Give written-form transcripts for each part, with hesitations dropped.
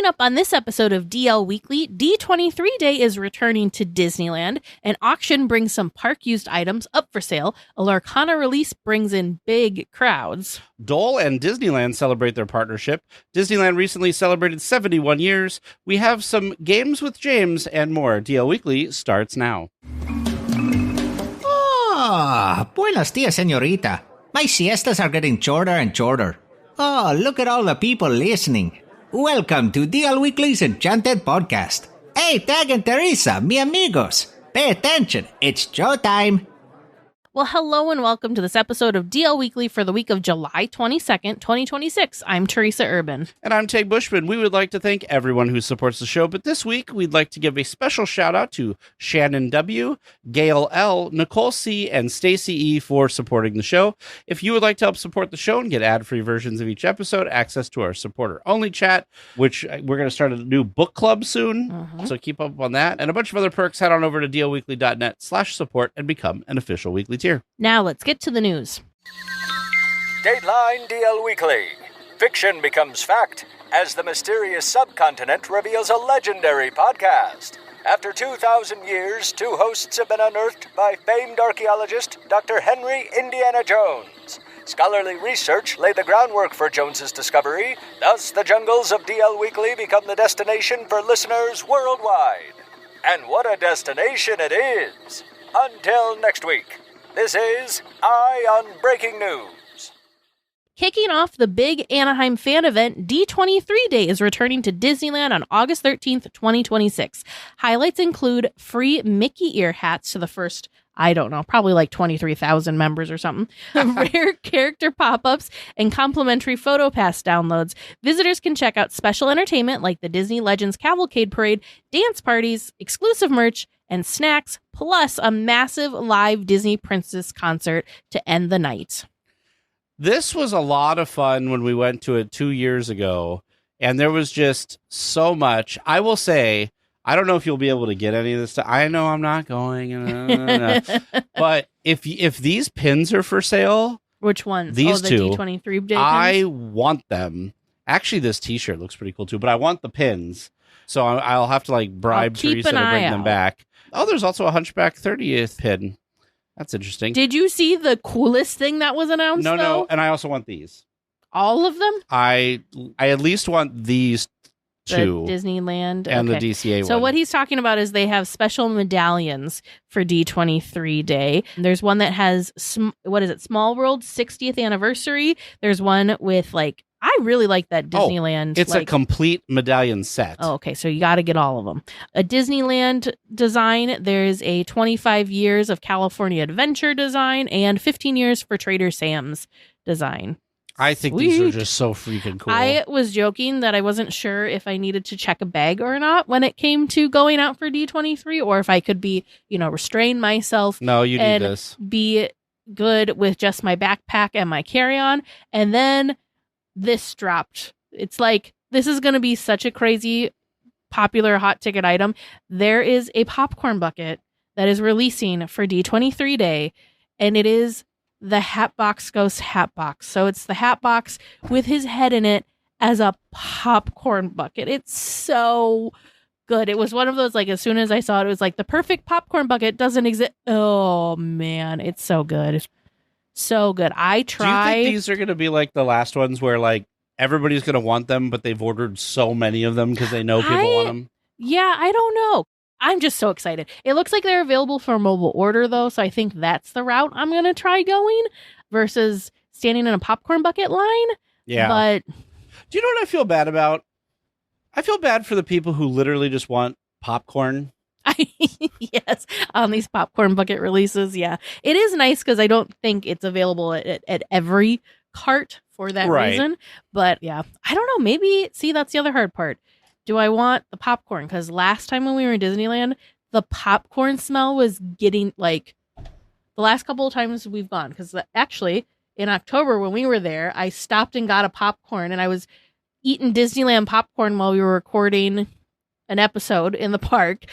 Coming up on this episode of DL Weekly, D23 Day is returning to Disneyland. An auction brings some park-used items up for sale. A Lorcana release brings in big crowds. Dole and Disneyland celebrate their partnership. Disneyland recently celebrated 71 years. We have some games with James and more. DL Weekly starts now. Buenos dias, señorita. My siestas are getting shorter and shorter. Oh, look at all the people listening. Welcome to DL Weekly's Enchanted Podcast. Hey, Tag and Teresa, mi amigos. Pay attention, it's showtime. Well, hello and welcome to this episode of DL Weekly for the week of July 22nd, 2026. I'm Teresa Urban. And I'm Tag Bushman. We would like to thank everyone who supports the show, but this week we'd like to give a special shout out to Shannon W., Gail L., Nicole C., and Stacy E. for supporting the show. If you would like to help support the show and get ad-free versions of each episode, access to our supporter-only chat, which we're going to start a new book club soon, so keep up on that, and a bunch of other perks, head on over to dlweekly.net/support and become an official weekly tier. Now let's get to the news. Dateline DL Weekly. Fiction becomes fact as the mysterious subcontinent reveals a legendary podcast. After 2,000 years, two hosts have been unearthed by famed archaeologist Dr. Henry Indiana Jones. Scholarly research laid the groundwork for Jones's discovery. Thus, the jungles of DL Weekly become the destination for listeners worldwide. And what a destination it is! Until next week. This is Eye on Breaking News. Kicking off the big Anaheim fan event, D23 Day is returning to Disneyland on August 13th, 2026. Highlights include free Mickey ear hats to the first, I don't know, probably like 23,000 members or something, rare character pop-ups, and complimentary photo pass downloads. Visitors can check out special entertainment like the Disney Legends Cavalcade Parade, dance parties, exclusive merch, and snacks, plus a massive live Disney Princess concert to end the night. This was a lot of fun when we went to it 2 years ago, and there was just so much. I will say, I don't know if you'll be able to get any of this stuff. I know I'm not going, but if these pins are for sale, which ones? These the two, D23 Day pins? I want them. Actually, this T-shirt looks pretty cool too, but I want the pins, so I'll have to bribe Teresa to bring them back. Oh, there's also a Hunchback 30th pin. That's interesting. Did you see the coolest thing that was announced? No, and I also want these. All of them? I at least want these two. The Disneyland. And the DCA one. So what he's talking about is they have special medallions for D23 Day. There's one that has, Small World 60th anniversary. There's one with I really like that Disneyland. It's a complete medallion set. Oh, okay. So you got to get all of them. A Disneyland design. There's a 25 years of California Adventure design and 15 years for Trader Sam's design. I think these are just so freaking cool. I was joking that I wasn't sure if I needed to check a bag or not when it came to going out for D23, or if I could be, restrain myself. No, you need this. Be good with just my backpack and my carry-on. And then this dropped. It's this is going to be such a crazy popular hot ticket item. There is a popcorn bucket that is releasing for D23 Day, and it is the Hatbox Ghost Hatbox. So it's the Hatbox with his head in it as a popcorn bucket. It's so good. It was one of those, as soon as I saw it, it was the perfect popcorn bucket doesn't exist. Oh, man. It's so good. So good. I tried. Do you think these are going to be the last ones where everybody's going to want them, but they've ordered so many of them because they know people want them? Yeah, I don't know. I'm just so excited. It looks like they're available for mobile order, though, so I think that's the route I'm going to try going versus standing in a popcorn bucket line. Yeah. But do you know what I feel bad about? I feel bad for the people who literally just want popcorn. Yes, on these popcorn bucket releases. Yeah, it is nice because I don't think it's available at every cart for that reason. But yeah, I don't know. Maybe, see, that's the other hard part. Do I want the popcorn? Because last time when we were in Disneyland, the popcorn smell was getting the last couple of times we've gone. Because actually, in October when we were there, I stopped and got a popcorn, and I was eating Disneyland popcorn while we were recording an episode in the park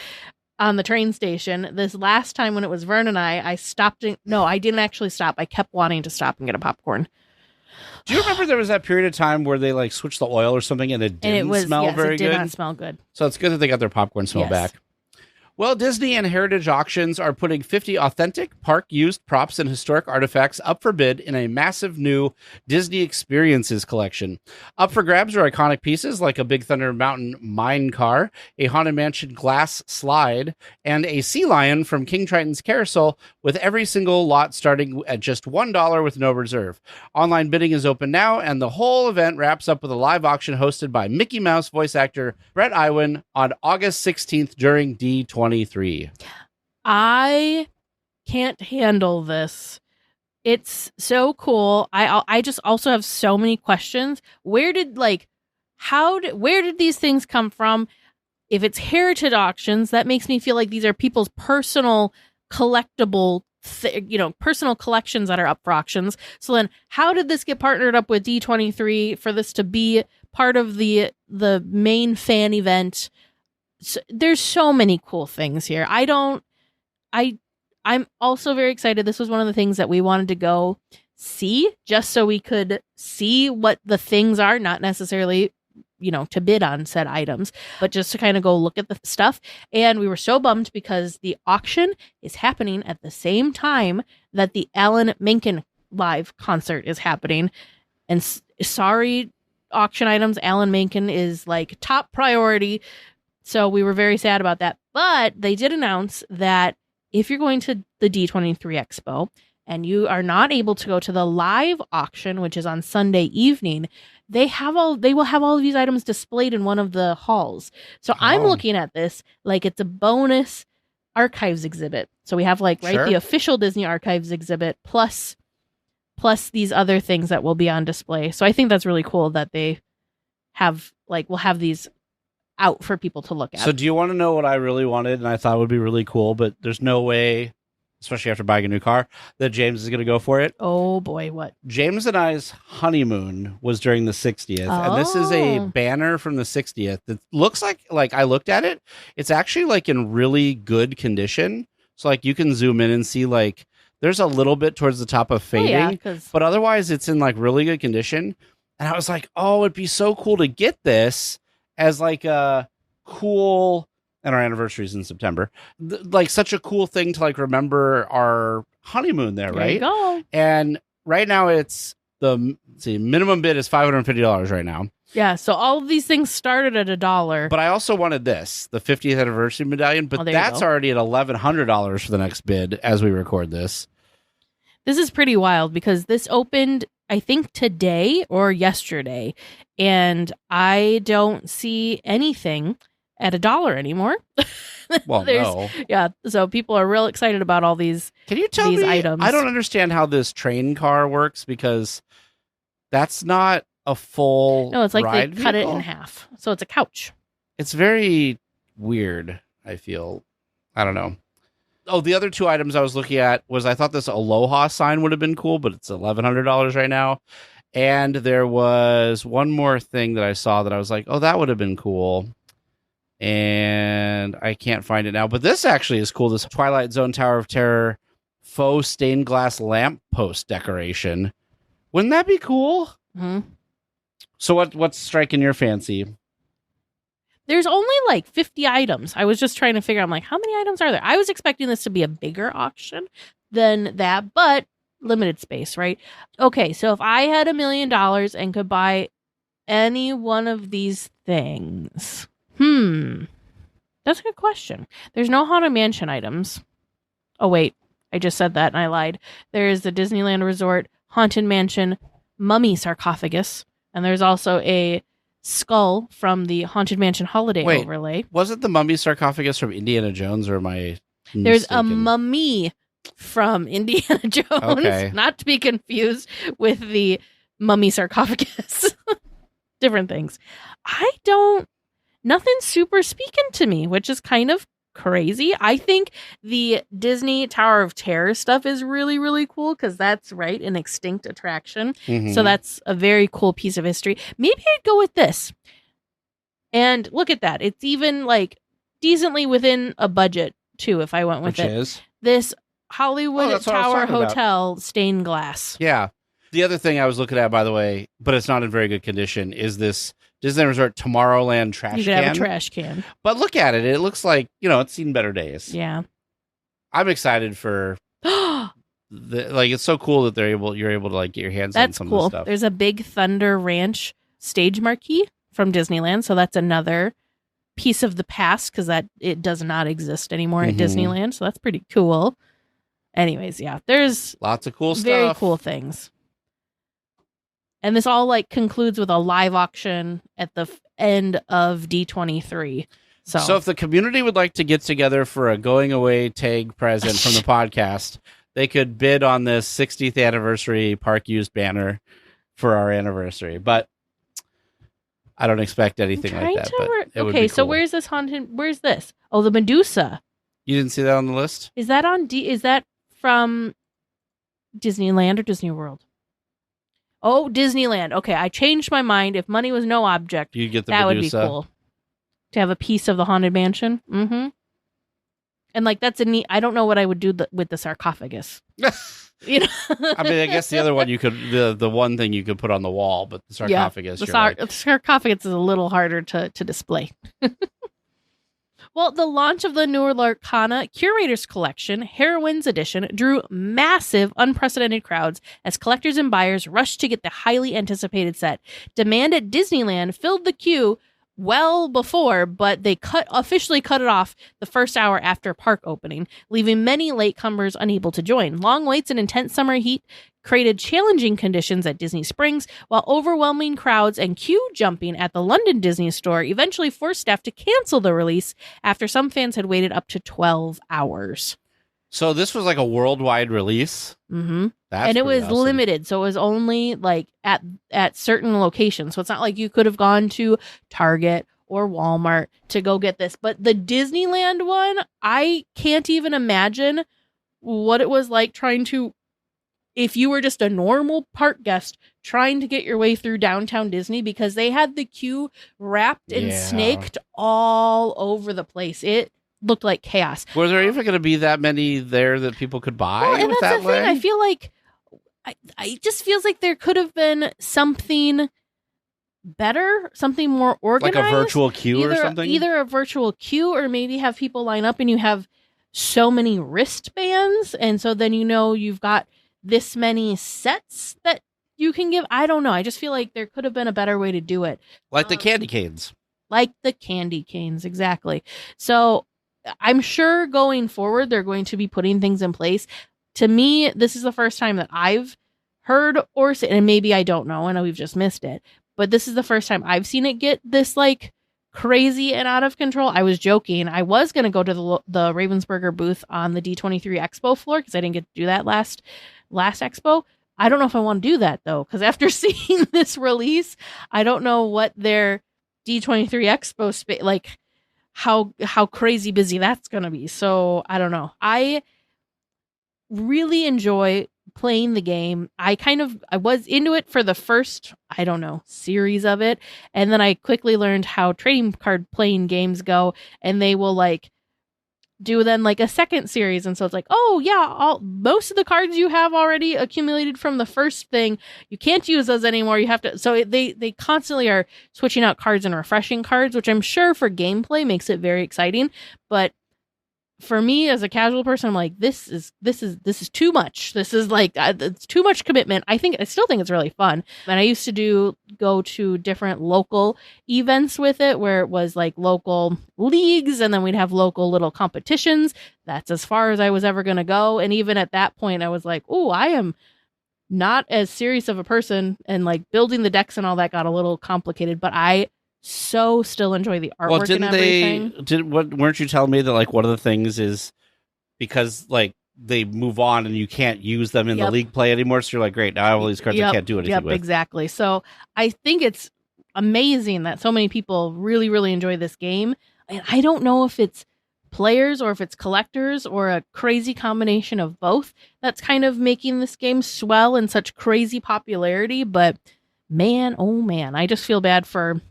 on the train station. This last time when it was Vern and I stopped. No, I didn't actually stop. I kept wanting to stop and get a popcorn. Do you remember there was that period of time where they like switched the oil or something and it didn't smell very good? It did not smell good. So it's good that they got their popcorn smell back. Well, Disney and Heritage Auctions are putting 50 authentic park-used props and historic artifacts up for bid in a massive new Disney Experiences collection. Up for grabs are iconic pieces like a Big Thunder Mountain mine car, a Haunted Mansion glass slide, and a sea lion from King Triton's Carousel, with every single lot starting at just $1 with no reserve. Online bidding is open now, and the whole event wraps up with a live auction hosted by Mickey Mouse voice actor Brett Iwan on August 16th during D23. I can't handle this. It's so cool. I just also have so many questions. Where did these things come from? If it's heritage auctions, that makes me feel like these are people's personal collectible personal collections that are up for auctions. So then how did this get partnered up with D23 for this to be part of the main fan event? So, there's so many cool things here. I'm also very excited. This was one of the things that we wanted to go see, just so we could see what the things are, not necessarily, to bid on said items, but just to kind of go look at the stuff. And we were so bummed because the auction is happening at the same time that the Alan Menken live concert is happening. And sorry, auction items, Alan Menken is like top priority. So we were very sad about that. But they did announce that if you're going to the D23 Expo and you are not able to go to the live auction, which is on Sunday evening, they will have all of these items displayed in one of the halls. So I'm looking at this like it's a bonus archives exhibit. So we have the official Disney Archives exhibit plus these other things that will be on display. So I think that's really cool that they have we'll have these out for people to look at. So do you want to know what I really wanted and I thought would be really cool, but there's no way, especially after buying a new car, that James is going to go for it? Oh boy, what? James and I's honeymoon was during the 60th, and this is a banner from the 60th. It looks like I looked at it, it's actually in really good condition. So you can zoom in and see there's a little bit towards the top of fading, but otherwise it's in really good condition. And I was like, oh, it'd be so cool to get this as a cool, and our anniversary is in September, such a cool thing to remember our honeymoon there, right? You go. And right now it's minimum bid is $550 right now. Yeah, so all of these things started at $1. But I also wanted this, the 50th anniversary medallion, but that's already at $1,100 for the next bid as we record this. This is pretty wild because this opened, I think, today or yesterday, and I don't see anything at $1 anymore. Well, no. Yeah, so people are real excited about all these. Can you tell me? Items. I don't understand how this train car works because that's not a full. No, it's like ride they cut vehicle. it in half, so it's a couch. It's very weird. I feel. I don't know. Oh, the other two items I was looking at was I thought this Aloha sign would have been cool, but it's $1,100 right now. And there was one more thing that I saw that I was like, oh, that would have been cool. And I can't find it now. But this actually is cool. This Twilight Zone Tower of Terror faux stained glass lamp post decoration. Wouldn't that be cool? Mm-hmm. So what's striking your fancy? There's only 50 items. I was just trying to figure out, how many items are there? I was expecting this to be a bigger auction than that, but limited space, right? Okay, so if I had $1 million and could buy any one of these things, that's a good question. There's no Haunted Mansion items. Oh, wait, I just said that and I lied. There is the Disneyland Resort Haunted Mansion mummy sarcophagus, and there's also a skull from the Haunted Mansion holiday overlay. Was it the mummy sarcophagus from Indiana Jones, or am I mistaken? There's a mummy from Indiana Jones, not to be confused with the mummy sarcophagus. Different things. Nothing super speaking to me, which is kind of crazy. I think the Disney Tower of Terror stuff is really, really cool because that's an extinct attraction. Mm-hmm. So that's a very cool piece of history. Maybe I'd go with this. And look at that. It's even decently within a budget too, if I went with Which is? This Hollywood Tower Hotel stained glass. Yeah. The other thing I was looking at, by the way, but it's not in very good condition, is this Disney Resort Tomorrowland trash You could can. have a trash can. But look at it. It looks like, it's seen better days. Yeah. I'm excited for it's so cool that you're able to like get your hands on some of this stuff. There's a big Thunder Ranch stage marquee from Disneyland, so that's another piece of the past because it does not exist anymore at Disneyland, so that's pretty cool. Anyways, yeah, there's lots of cool stuff. Very cool things. And this all like concludes with a live auction at the end of D23. So if the community would like to get together for a going away tag present from the podcast, they could bid on this 60th anniversary park used banner for our anniversary. But I don't expect anything like that. But it would be cool. So where's this haunted? Where's this? Oh, the Medusa. You didn't see that on the list? Is that on Is that from Disneyland or Disney World? Oh, Disneyland. Okay, I changed my mind. If money was no object, you'd get the that Medusa. Would be cool. To have a piece of the Haunted Mansion. Mm-hmm. And like that's a neat. I don't know what I would do with the sarcophagus. I mean, I guess the other one you could the one thing you could put on the wall, but the sarcophagus. The sarcophagus is a little harder to display. Well, the launch of the newer Lorcana Curator's Collection, Heroines Edition, drew massive, unprecedented crowds as collectors and buyers rushed to get the highly anticipated set. Demand at Disneyland filled the queue well before, but they officially cut it off the first hour after park opening, leaving many latecomers unable to join. Long waits and intense summer heat created challenging conditions at Disney Springs, while overwhelming crowds and queue jumping at the London Disney store eventually forced staff to cancel the release after some fans had waited up to 12 hours. So this was like a worldwide release? Mm-hmm. And it was awesome. limited, so it was only like at certain locations. So it's not like you could have gone to Target or Walmart to go get this. But the Disneyland one, I can't even imagine what it was like if you were just a normal park guest trying to get your way through downtown Disney, because they had the queue wrapped and snaked all over the place. It looked like chaos. Were there even going to be that many there that people could buy? Well, and with that's that the thing. I feel like it just feels like there could have been something better, something more organized, like a virtual queue or something. Either a virtual queue, or maybe have people line up and you have so many wristbands, and so then you've got this many sets that you can give. I don't know. I just feel like there could have been a better way to do it, like the candy canes. Like the candy canes, exactly. So I'm sure going forward, they're going to be putting things in place. To me, this is the first time that I've heard or seen, and maybe I don't know, I know we've just missed it, but this is the first time I've seen it get this like crazy and out of control. I was joking. I was going to go to the Ravensburger booth on the D23 Expo floor because I didn't get to do that last Expo. I don't know if I want to do that though, because after seeing this release, I don't know what their D23 Expo like how crazy busy that's going to be. So I don't know. I really enjoy playing the game. I was into it for the first, series of it. And then I quickly learned how trading card playing games go, and they will like do then like a second series. And so it's like, oh yeah, most of the cards you have already accumulated from the first thing, you can't use those anymore. You have to, so they constantly are switching out cards and refreshing cards, which I'm sure for gameplay makes it very exciting. But for me as a casual person, I'm like, this is too much. This is like, it's too much commitment. I still think it's really fun. And I used to go to different local events with it, where it was like local leagues, and then we'd have local little competitions. That's as far as I was ever going to go. And even at that point, I was like, oh, I am not as serious of a person. And like building the decks and all that got a little complicated, but I still enjoy the artwork and everything. Weren't you telling me that like one of the things is because like they move on and you can't use them in the league play anymore, so you're like, great, now I have all these cards I can't do anything with. Exactly. So I think it's amazing that so many people really, really enjoy this game. And I don't know if it's players or if it's collectors or a crazy combination of both that's kind of making this game swell in such crazy popularity. But man, oh man, I just feel bad for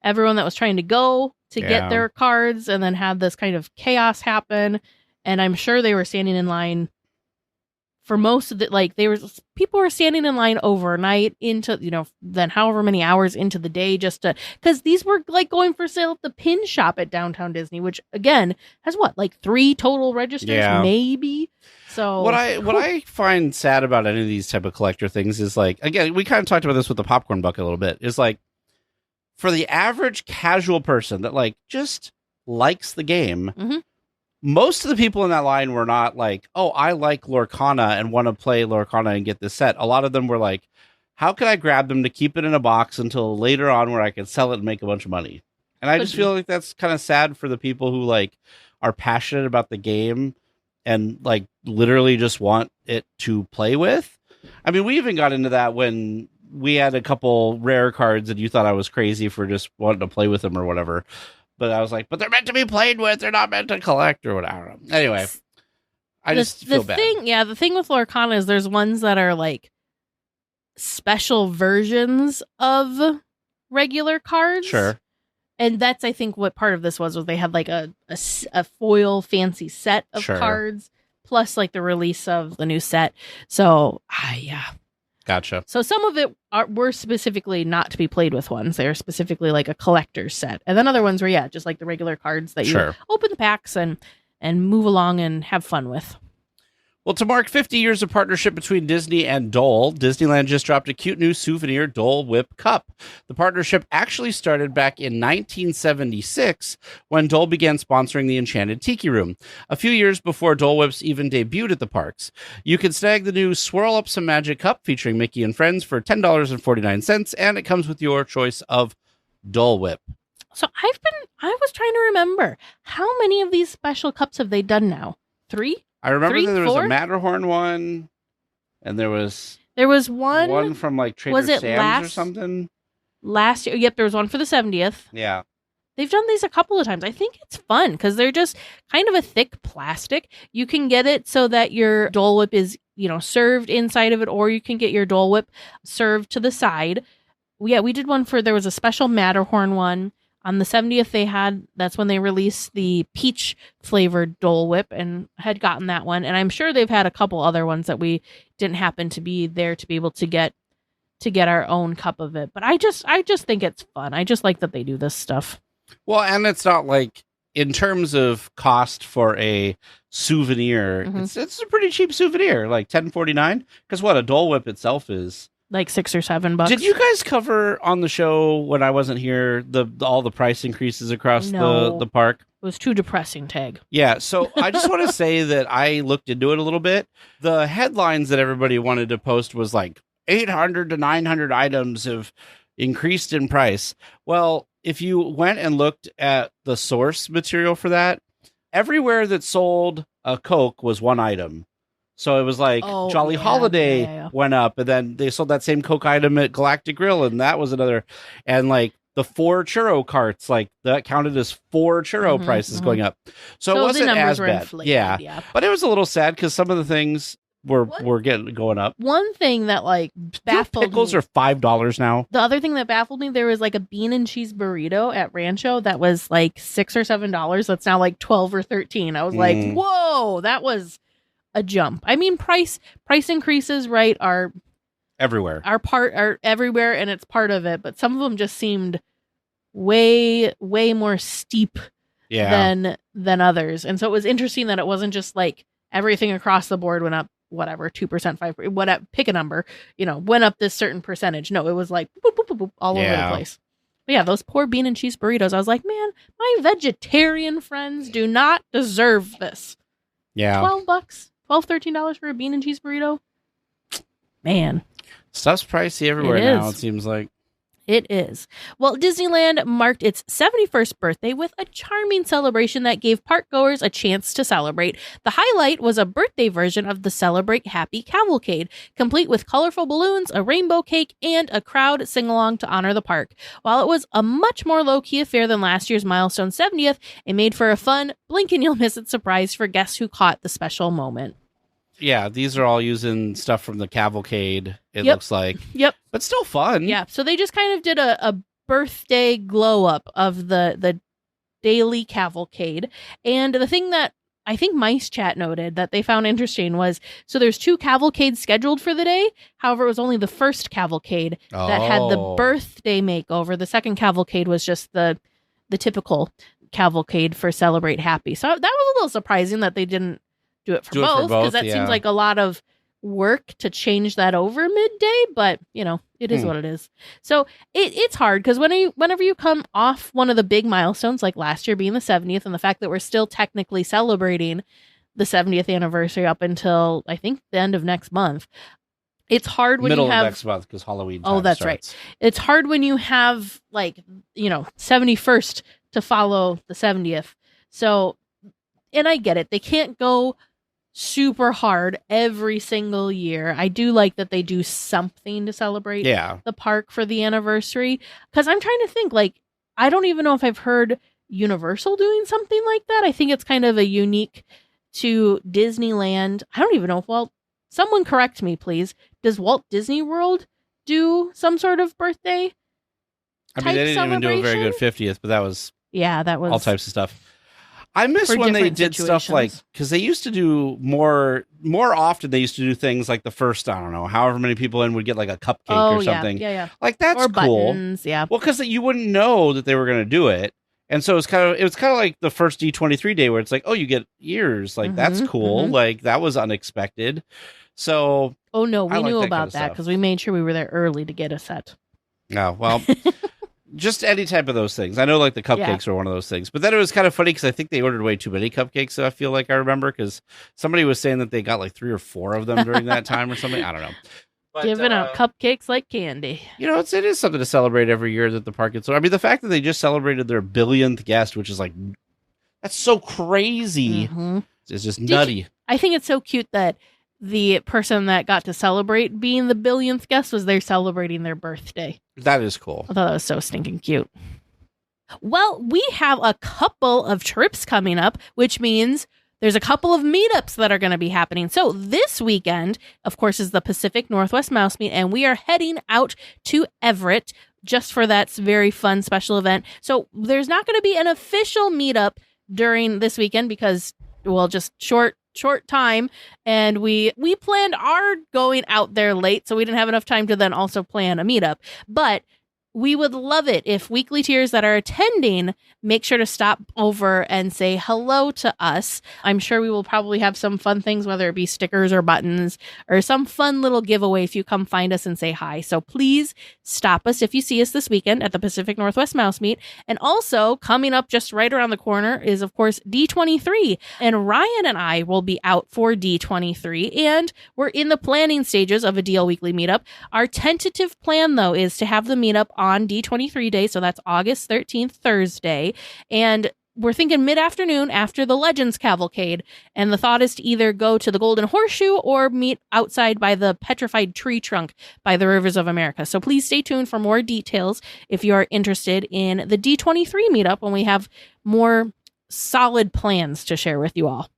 everyone that was trying to go to get their cards and then had this kind of chaos happen. And I'm sure they were standing in line for most of the, like, people were standing in line overnight into, then however many hours into the day because these were like going for sale at the pin shop at Downtown Disney, which again has like 3 total registers, maybe. So what I find sad about any of these type of collector things is, like, again, we kind of talked about this with the popcorn bucket a little bit, is like, for the average casual person that like just likes the game, most of the people in that line were not like, oh, I like Lorcana and want to play Lorcana and get this set. A lot of them were like, how can I grab them to keep it in a box until later on where I can sell it and make a bunch of money? And I just feel like that's kind of sad for the people who like are passionate about the game and like literally just want it to play with. I mean, we even got into that when we had a couple rare cards and you thought I was crazy for just wanting to play with them or whatever. But I was like, but they're meant to be played with. They're not meant to collect or whatever. Anyway, I just feel bad. The thing with Lorcana is there's ones that are like special versions of regular cards. Sure. And that's, I think, what part of this was they had like a foil fancy set of cards, plus like the release of the new set. So, yeah. Gotcha. So some of it were specifically not to be played with ones. They're specifically like a collector's set. And then other ones were, just like the regular cards that you open the packs and move along and have fun with. Well, to mark 50 years of partnership between Disney and Dole, Disneyland just dropped a cute new souvenir Dole Whip Cup. The partnership actually started back in 1976 when Dole began sponsoring the Enchanted Tiki Room, a few years before Dole Whips even debuted at the parks. You can snag the new Swirl Up Some Magic Cup featuring Mickey and Friends for $10.49, and it comes with your choice of Dole Whip. So I was trying to remember, how many of these special cups have they done now? 3? I remember that there was 4? a Matterhorn one, and there was one from like Trader Sam's or something. Last year, yep, there was one for the 70th. Yeah. They've done these a couple of times. I think it's fun because they're just kind of a thick plastic. You can get it so that your Dole Whip is, served inside of it, or you can get your Dole Whip served to the side. Yeah, we did one there was a special Matterhorn one. On the 70th, that's when they released the peach flavored Dole Whip and had gotten that one. And I'm sure they've had a couple other ones that we didn't happen to be there to be able to get our own cup of it. But I just think it's fun. I just like that they do this stuff. Well, and it's not like, in terms of cost for a souvenir, it's a pretty cheap souvenir, like $10.49. Because what a Dole Whip itself is. Like $6 or $7. Did you guys cover on the show when I wasn't here all the price increases across the park? It was too depressing, Tag. Yeah, so I just want to say that I looked into it a little bit. The headlines that everybody wanted to post was like 800 to 900 items have increased in price. Well, if you went and looked at the source material for that, everywhere that sold a Coke was one item. So it was like Jolly Holiday went up, and then they sold that same Coke item at Galactic Grill, and that was another. And like the 4 churro carts, like that counted as 4 churro prices going up. So it wasn't as bad. Inflated, yeah, but it was a little sad because some of the things were going up. One thing that like baffled pickles me, are $5 now. The other thing that baffled me, there was like a bean and cheese burrito at Rancho that was like $6 or $7. That's now like 12 or 13. I was like, whoa, that was a jump. I mean, price increases, right, are everywhere. Are everywhere, and it's part of it. But some of them just seemed way more steep than others. And so it was interesting that it wasn't just like everything across the board went up, whatever, 2%, 5%, whatever, pick a number, went up this certain percentage. No, it was like boop, boop, boop, boop, all over the place. But yeah, those poor bean and cheese burritos. I was like, man, my vegetarian friends do not deserve this. Yeah, $12, $13 for a bean and cheese burrito. Man, stuff's pricey everywhere now, it seems like. It is. Well, Disneyland marked its 71st birthday with a charming celebration that gave parkgoers a chance to celebrate. The highlight was a birthday version of the Celebrate Happy Cavalcade, complete with colorful balloons, a rainbow cake, and a crowd sing-along to honor the park. While it was a much more low-key affair than last year's milestone 70th, it made for a fun, blink-and-you'll-miss-it surprise for guests who caught the special moment. Yeah, these are all using stuff from the cavalcade, it looks like. Yep. But still fun. Yeah, so they just kind of did a birthday glow-up of the daily cavalcade. And the thing that I think Mice Chat noted that they found interesting was, so there's 2 cavalcades scheduled for the day. However, it was only the first cavalcade that had the birthday makeover. The second cavalcade was just the typical cavalcade for Celebrate Happy. So that was a little surprising that they didn't do it for both, because that seems like a lot of work to change that over midday, but it is what it is. So it's hard, because whenever you come off one of the big milestones, like last year being the 70th, and the fact that we're still technically celebrating the 70th anniversary up until I think the end of next month, it's hard when middle you have of next month, because Halloween that's starts. Right. It's hard when you have 71st to follow the 70th. So, and I get it, they can't go super hard every single year. I do like that they do something to celebrate the park for the anniversary, because I'm trying to think, I don't even know if I've heard Universal doing something like that. I think it's kind of a unique to Disneyland. I don't even know if, someone correct me, please. Does Walt Disney World do some sort of birthday? I mean, they didn't even do a very good 50th, but that was all types of stuff. I miss when they did stuff because they used to do more often. They used to do things like the first, I don't know, however many people in would get like a cupcake or something. Yeah. Like that's or cool. Buttons, yeah. Well, because you wouldn't know that they were going to do it, and so it was kind of like the first D23 day where it's like, oh, you get ears, like that's cool, like that was unexpected. So, oh no, we knew about that because we made sure we were there early to get a set. Oh well. Just any type of those things. I know, like the cupcakes were one of those things. But then it was kind of funny because I think they ordered way too many cupcakes. So I feel like I remember, because somebody was saying that they got like 3 or 4 of them during that time or something. I don't know. But, giving out cupcakes like candy. It is something to celebrate every year that the park gets. I mean, the fact that they just celebrated their 1,000,000th guest, which is like, that's so crazy. It's just nutty. I think it's so cute that the person that got to celebrate being the 1,000,000th guest was there celebrating their birthday. That is cool. I thought that was so stinking cute. Well, we have a couple of trips coming up, which means there's a couple of meetups that are going to be happening. So this weekend, of course, is the Pacific Northwest Mouse Meet, and we are heading out to Everett just for that very fun special event. So there's not going to be an official meetup during this weekend because, just short time, and we planned our going out there late, so we didn't have enough time to then also plan a meetup. But we would love it if weekly tiers that are attending make sure to stop over and say hello to us. I'm sure we will probably have some fun things, whether it be stickers or buttons or some fun little giveaway if you come find us and say hi. So please stop us if you see us this weekend at the Pacific Northwest Mouse Meet. And also coming up just right around the corner is, of course, D23. And Ryan and I will be out for D23, and we're in the planning stages of a DL Weekly meetup. Our tentative plan, though, is to have the meetup on D23 day, so that's August 13th, Thursday, and we're thinking mid-afternoon after the Legends Cavalcade, and the thought is to either go to the Golden Horseshoe or meet outside by the Petrified Tree Trunk by the Rivers of America. So please stay tuned for more details if you are interested in the D23 meetup when we have more solid plans to share with you all.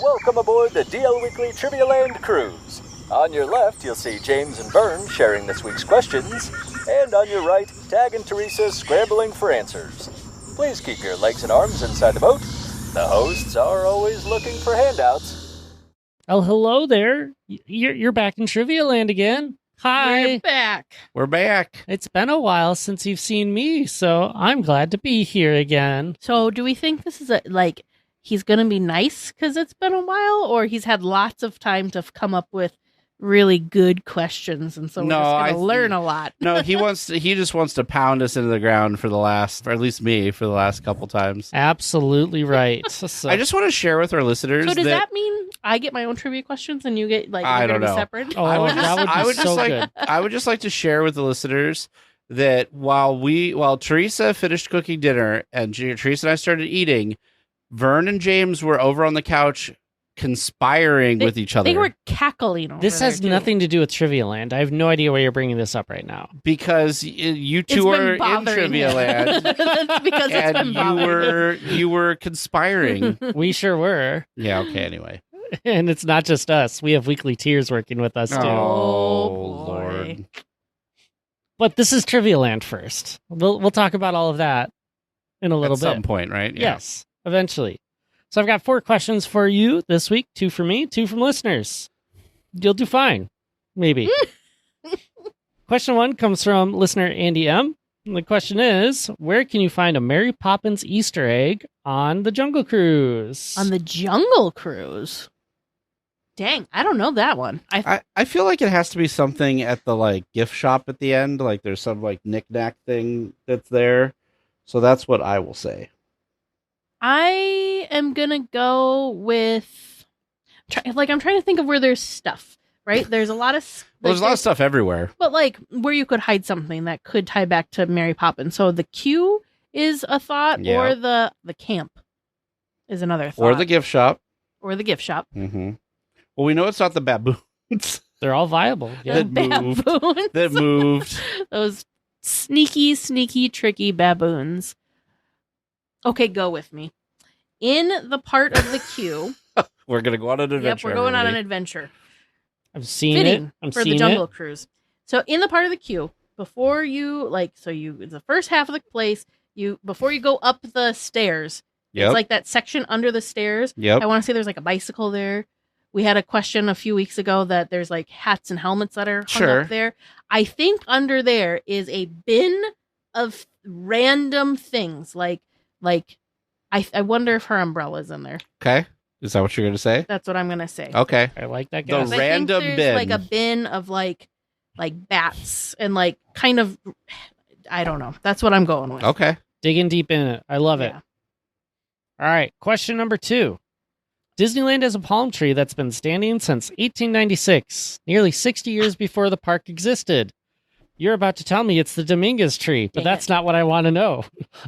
Welcome aboard the DL Weekly Trivia Land Cruise. On your left, you'll see James and Vern sharing this week's questions, and on your right, Tag and Teresa scrambling for answers. Please keep your legs and arms inside the boat. The hosts are always looking for handouts. Oh, hello there. You're back in Trivia Land again. Hi. We're back. We're back. It's been a while since you've seen me, so I'm glad to be here again. So do we think this is he's going to be nice because it's been a while, or he's had lots of time to come up with really good questions, and so we're just going to learn a lot? No, he just wants to pound us into the ground for at least me, for the last couple times. Absolutely right. I just want to share with our listeners. So does that mean I get my own trivia questions and you get I don't know. Separate? Oh, that would be so good. I would just like to share with the listeners that while Teresa finished cooking dinner and Teresa and I started eating, Vern and James were over on the couch conspiring with each other. They were cackling over This has nothing to do with Trivia Land. I have no idea why you're bringing this up right now. Because you two are in Trivia Land. That's because and you were conspiring. We sure were. Yeah, okay, anyway. And it's not just us. We have weekly tiers working with us, too. Oh, Lord. But this is Trivia Land first. We'll talk about all of that in a little bit. At some point, right? Yeah. Yes, eventually. So I've got 4 questions for you this week. 2 from me, 2 from listeners. You'll do fine. Maybe. Question 1 comes from listener Andy M. And the question is, where can you find a Mary Poppins Easter egg on the Jungle Cruise? On the Jungle Cruise? Dang, I don't know that one. I feel like it has to be something at the like gift shop at the end. Like there's some like knick-knack thing that's there. So that's what I will say. I am gonna go with I'm trying to think of where there's stuff. Right? There's a lot of Well, there's a lot of stuff everywhere. but like where you could hide something that could tie back to Mary Poppins. So the queue is a thought, Yeah. or the camp is another thought, Or the gift shop. or the gift shop. Mm-hmm. Well, we know it's not the baboons They're all viable. The That moved. baboons. that moved. Those sneaky, tricky baboons. Okay, go with me. In the part of the queue. We're going to go on an adventure. Yep, we're going on an everybody. adventure. I've seen Fitting it. I'm for seeing the Jungle it. Cruise. So in the part of the queue, before you it's the first half of the place, before you go up the stairs, Yep. it's like that section under the stairs. Yep. I want to say there's like a bicycle there. We had a question a few weeks ago that there's like hats and helmets that are hung Sure. up there. I think under there is a bin of random things. Like I wonder if her umbrella's in there. Okay. Is that what you're going to say? That's what I'm gonna say. Okay. I like that The guy. I think random there's bin. like a bin of like bats and like kind of, I don't know. That's what I'm going with. Okay. Digging deep in it. I love it. Yeah. All right. Question number 2. Disneyland has a palm tree that's been standing since 1896, nearly 60 years before the park existed. You're about to tell me it's the Dominguez tree, but Dang that's not what I want to know.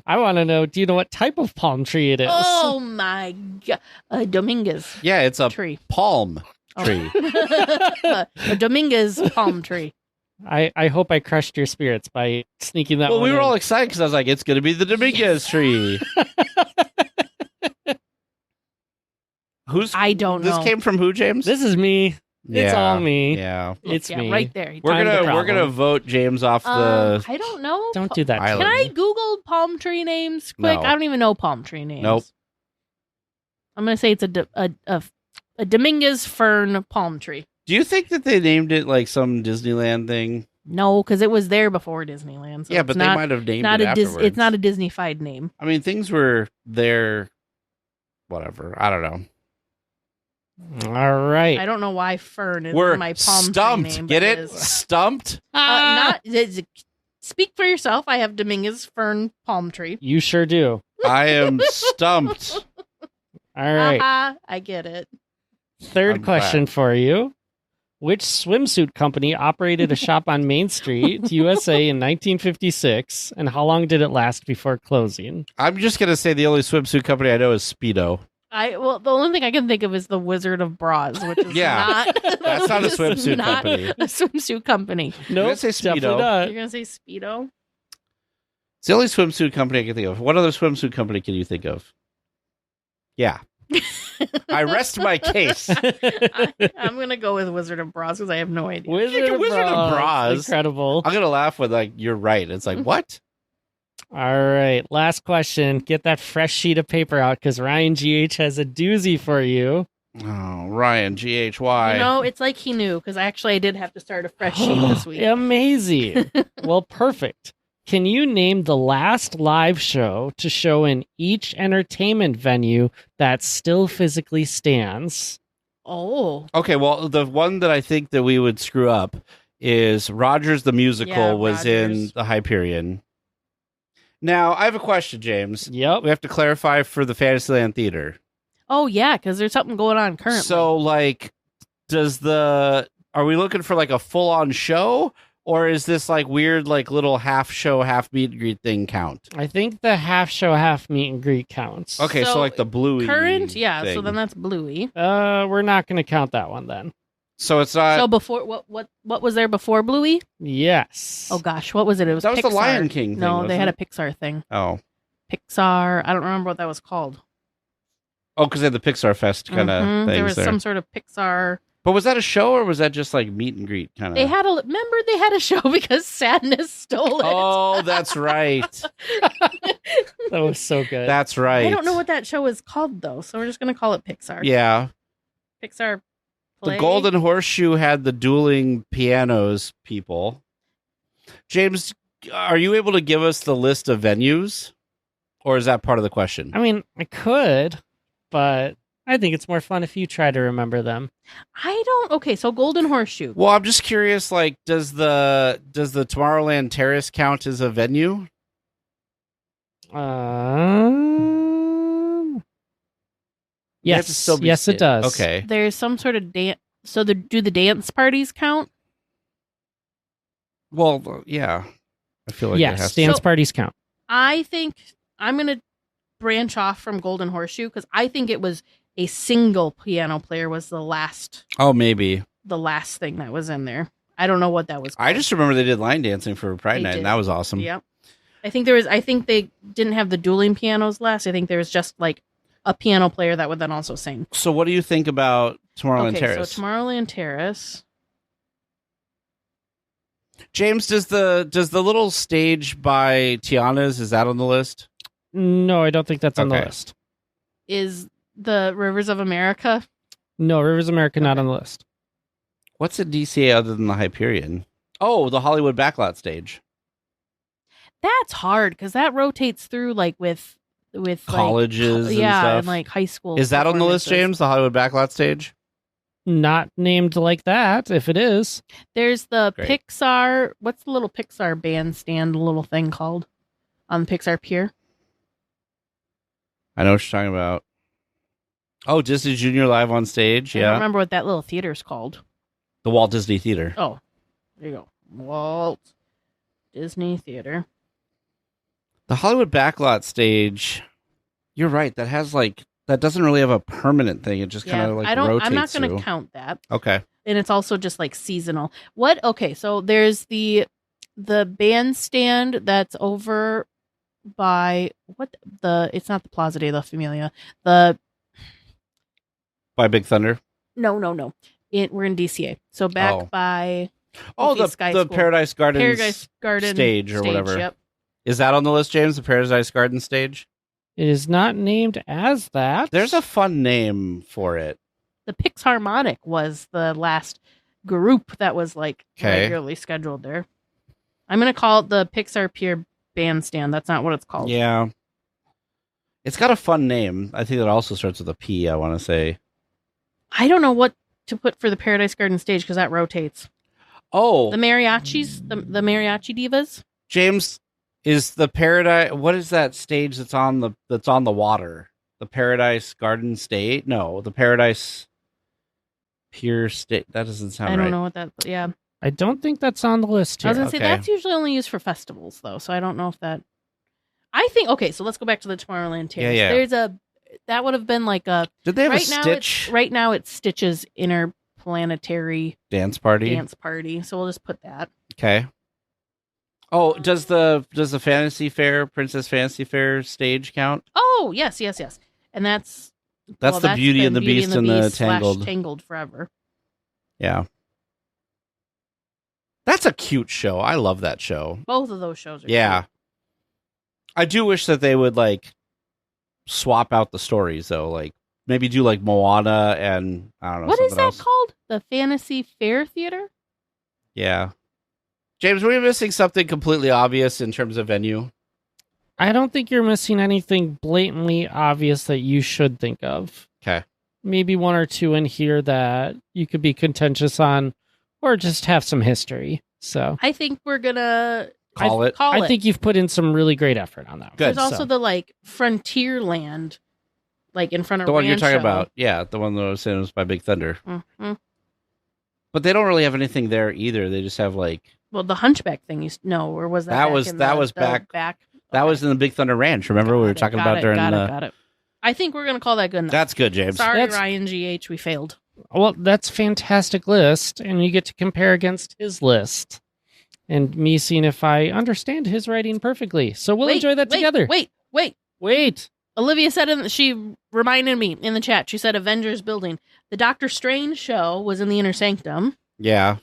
I want to know, do you know what type of palm tree it is? Oh my god, a Dominguez Yeah, it's a tree. palm Oh. tree. A Dominguez palm tree. I hope I crushed your spirits by sneaking that Well, one we were in. all excited because I was like, it's going to be the Dominguez tree. I don't This know. came from who, James? This is me. It's all me. Yeah. It's Yeah, me. right there. We're I'm the gonna problem. vote James off the. I don't know. Don't do that. Island. Can I Google palm tree names quick? No. I don't even know palm tree names. Nope. I'm gonna say it's a Dominguez fern palm tree. Do you think that they named it like some Disneyland thing? No, because it was there before Disneyland. So Yeah, it's but not, they might have named not it a afterwards. It's not a Disney-fied name. I mean, things were there. Whatever. I don't know. All right. I don't know why fern is We're my palm stumped. tree name. Get but it? is. Stumped. Speak for yourself. I have Dominguez fern palm tree. You sure do. I am stumped. All right. Haha, I get it. Third I'm question for you. Which swimsuit company operated a shop on Main Street, USA in 1956, and how long did it last before closing? I'm just gonna say the only swimsuit company I know is Speedo. The only thing I can think of is the Wizard of Bras, which is Yeah. not. That's not a which is swimsuit not company. A swimsuit company. No, gonna say Speedo. definitely not. You're gonna say Speedo? It's the only swimsuit company I can think of. What other swimsuit company can you think of? Yeah. I rest my case. I'm gonna go with Wizard of Bras because I have no idea. Wizard of Bras. Incredible. I'm gonna laugh when like you're right. It's like what? All right. Last question. Get that fresh sheet of paper out because Ryan GH has a doozy for you. Oh, Ryan GHY. You know, it's like he knew because I did have to start a fresh sheet this week. Amazing. Well, perfect. Can you name the last live show to show in each entertainment venue that still physically stands? Oh, Okay, well, the one that I think that we would screw up is Rogers the Musical Yeah, was in Rogers. the Hyperion. Now, I have a question, James. Yep. We have to clarify for the Fantasyland Theater. oh yeah, because there's something going on currently. So, like, are we looking for like a full-on show? Or is this like weird, like little half show, half meet and greet thing count? I think the half show, half meet and greet counts. Okay, so, So, like the Bluey current, yeah. So thing. then that's Bluey. We're not going to count that one then. So it's not. So before what was there before Bluey? Yes. Oh gosh, what was it? It was That was the Pixar. Lion King thing, No, wasn't they had it? a Pixar thing. oh, Pixar. I don't remember what that was called. because they had the Pixar Fest kind of Mhm, things there was there. some sort of Pixar But was that a show or was that just like meet and greet kind of? They had a show because Sadness stole it. Oh, that's right. That was so good. That's right. I don't know what that show is called though, so we're just gonna call it Pixar. Yeah. Pixar Play. The Golden Horseshoe had the dueling pianos people. James, are you able to give us the list of venues? Or is that part of the question? I mean, I could, but I think it's more fun if you try to remember them. Okay, so Golden Horseshoe. Well, I'm just curious, like, does the Tomorrowland Terrace count as a venue? Yes, yes, it does. Okay. There's some sort of dance. So do the dance parties count? Well, yeah. I feel like it Yes, has dance to. parties count. I think I'm going to branch off from Golden Horseshoe because I think it was a single piano player was the last Oh, maybe. thing that was in there. I don't know what that was called. I just remember they did line dancing for Pride They Night, did. and that was awesome. Yep. I think they didn't have the dueling pianos last. I think there was just like a piano player that would then also sing. So what do you think about Tomorrowland Okay, Terrace? so Tomorrowland Terrace. James, does the little stage by Tiana's, is that on the list? No, I don't think that's on the Okay. list. Is the Rivers of America? No, Rivers of America not on the list. What's a DCA other than the Hyperion? Oh, the Hollywood Backlot stage. That's hard because that rotates through like with Colleges like, and yeah, stuff. and like high school. Is that on the list, performances. James? The Hollywood Backlot stage? Not named like that, if it is. There's the Great. Pixar. What's the little Pixar bandstand little thing called on the Pixar Pier? I know what you're talking about. Oh, Disney Junior Live on stage. I don't Yeah. remember what that little theater's called. The Walt Disney Theater. Oh, there you go. Walt Disney Theater. The Hollywood Backlot stage. You're right. That doesn't really have a permanent thing. It just kind of like rotates I'm not going through. to count that. Okay. And it's also just like seasonal. What? Okay, so there's the bandstand that's over by it's not the Plaza de la Familia. By Big Thunder. No. We're in DCA. So back Oh. by Oh, Goofy Sky the School. Paradise Gardens Paradise Garden stage or whatever. Yep. Is that on the list, James? The Paradise Garden stage? It is not named as that. There's a fun name for it. The Pixharmonic was the last group that was like Okay. regularly scheduled there. I'm going to call it the Pixar Pier Bandstand. That's not what it's called. Yeah. It's got a fun name. I think it also starts with a P, I want to say. I don't know what to put for the Paradise Garden stage because that rotates. Oh, The mariachis, the mariachi divas. James, is the Paradise... What is that stage that's on the water? The Paradise Garden State? No, the Paradise Pier State. That doesn't sound I right. don't know what that. Yeah, I don't think that's on the list I was here. gonna say Okay. that's usually only used for festivals though, so I don't know if that. I think okay, so let's go back to the Tomorrowland Terrace. Yeah. There's that would have been like a Did they have right a now. Stitch Right now, it's Stitch's interplanetary dance party? dance party. So we'll just put that. Okay. Oh, does the Fantasy Fair, Princess Fantasy Fair stage count? Oh yes, and that's The Beauty and the Beast and the Beast / Tangled. Tangled Forever. Yeah. That's a cute show. I love that show. Both of those shows are Yeah. cute. I do wish that they would like swap out the stories though. Like maybe do like Moana and I don't know. What is something that else. called? The Fantasy Fair Theater? Yeah. James, were we missing something completely obvious in terms of venue? I don't think you're missing anything blatantly obvious that you should think of. Okay. Maybe one or two in here that you could be contentious on or just have some history. So I think we're gonna Call it. I think you've put in some really great effort on that. Good. There's one, also so. the like Frontierland, like in front of The one you're talking Rancho. about. Yeah, the one that I was saying was by Big Thunder. Mhm. But they don't really have anything there either. They just have like Well, the Hunchback thing, or was that? That back was- in that the- was the back- back. that Okay. was in the Big Thunder Ranch. Remember we were talking about during the. Got it. I think we're gonna call that good enough. That's good, James. Sorry, That's- Ryan GH, we failed. Well, that's fantastic list, and you get to compare against his list. And me seeing if I understand his writing perfectly. So we'll enjoy that together. Wait. Wait. Olivia said she reminded me in the chat. She said Avengers Building. The Doctor Strange show was in the Inner Sanctum. Yeah.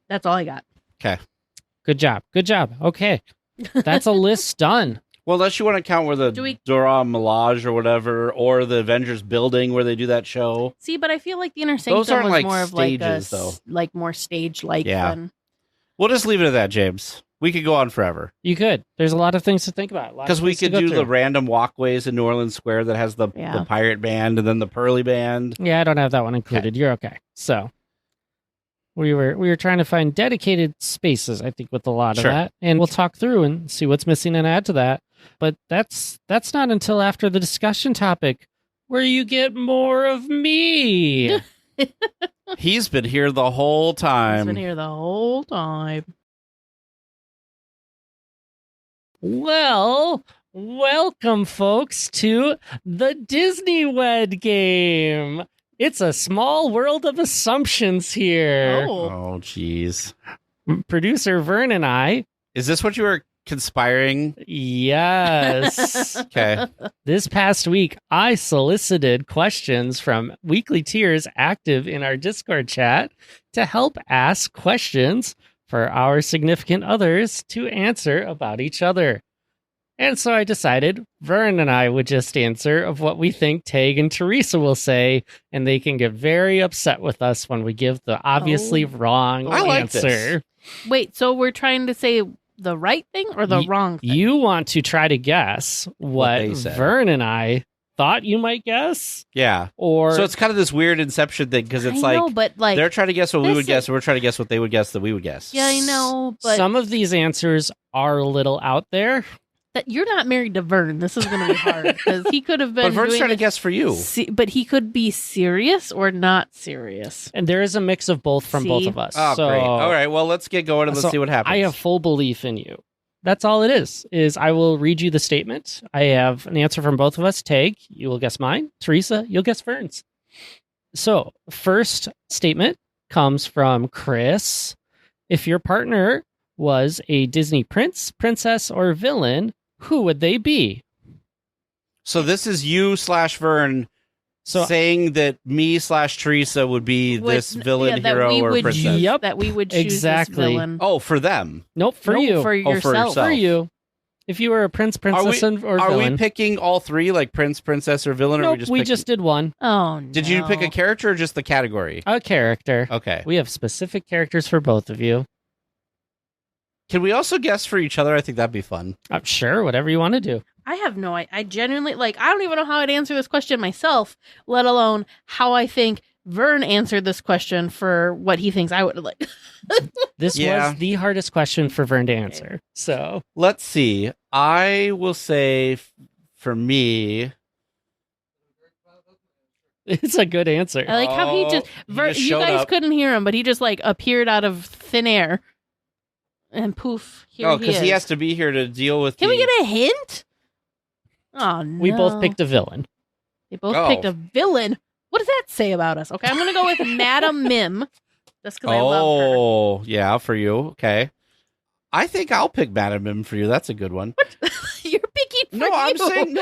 That's all I got. Okay. Good job. Okay. That's a list done. Well, unless you want to count where the Dora Milaje or whatever, or the Avengers Building where they do that show. See, but I feel like the Inner Sanctum Those aren't was like more of stages, like a, though. like more stage-like Yeah. than... We'll just leave it at that, James. We could go on forever. You could. There's a lot of things to think about. Because we could do the random walkways in New Orleans Square that has the pirate band and then the Pearly band. Yeah, I don't have that one included. Okay. You're okay. So we were trying to find dedicated spaces, I think, with a lot of that. And we'll talk through and see what's missing and add to that. But that's not until after the discussion topic where you get more of me. He's been here the whole time. Well, welcome, folks, to the Disneywed Game. It's a small world of assumptions here. Oh, jeez. Producer Vern and I. Is this what you were conspiring? Yes. Okay. This past week, I solicited questions from weekly tiers active in our Discord chat to help ask questions for our significant others to answer about each other. And so I decided Vern and I would just answer of what we think Tag and Teresa will say, and they can get very upset with us when we give the obviously wrong answer. This. Wait, so we're trying to say the right thing or the wrong thing? You want to try to guess what Vern and I thought you might guess? Yeah. Or so it's kind of this weird Inception thing because it's but they're trying to guess what we would guess, and we're trying to guess what they would guess that we would guess. Yeah, I know, but some of these answers are a little out there. That you're not married to Vern. This is going to be hard because he could have been. But Vern's trying to guess for you. But he could be serious or not serious. And there is a mix of both from both of us. Oh, so, great. All right. Well, let's get going and let's see what happens. I have full belief in you. That's all it is I will read you the statement. I have an answer from both of us. Tag, you will guess mine. Teresa, you'll guess Vern's. So, first statement comes from Chris. If your partner was a Disney prince, princess, or villain, who would they be? So this is you / Vern saying that me / Teresa would be this villain, hero, or princess. Yep. That we would choose exactly. this villain. Oh, for them. Nope, for you. For yourself. For you. If you were a prince, princess, or villain. Are we picking all three, like prince, princess, or villain? Nope, or we just did one. Oh, no. Did you pick a character or just the category? A character. Okay. We have specific characters for both of you. Can we also guess for each other? I think that'd be fun. I'm sure, whatever you want to do. I have no idea. I genuinely, I don't even know how I'd answer this question myself, let alone how I think Vern answered this question for what he thinks I would like. This was the hardest question for Vern to answer. So let's see. I will say for me, it's a good answer. I like how he just you guys couldn't hear him, but he just appeared out of thin air. And poof, here he is. because he has to be here to deal with Can we get a hint? Oh, no. We both picked a villain. They both picked a villain. What does that say about us? Okay, I'm going to go with Madam Mim. Just because I love her. Oh, yeah, for you. Okay. I think I'll pick Madam Mim for you. That's a good one. What? You're picking for I'm saying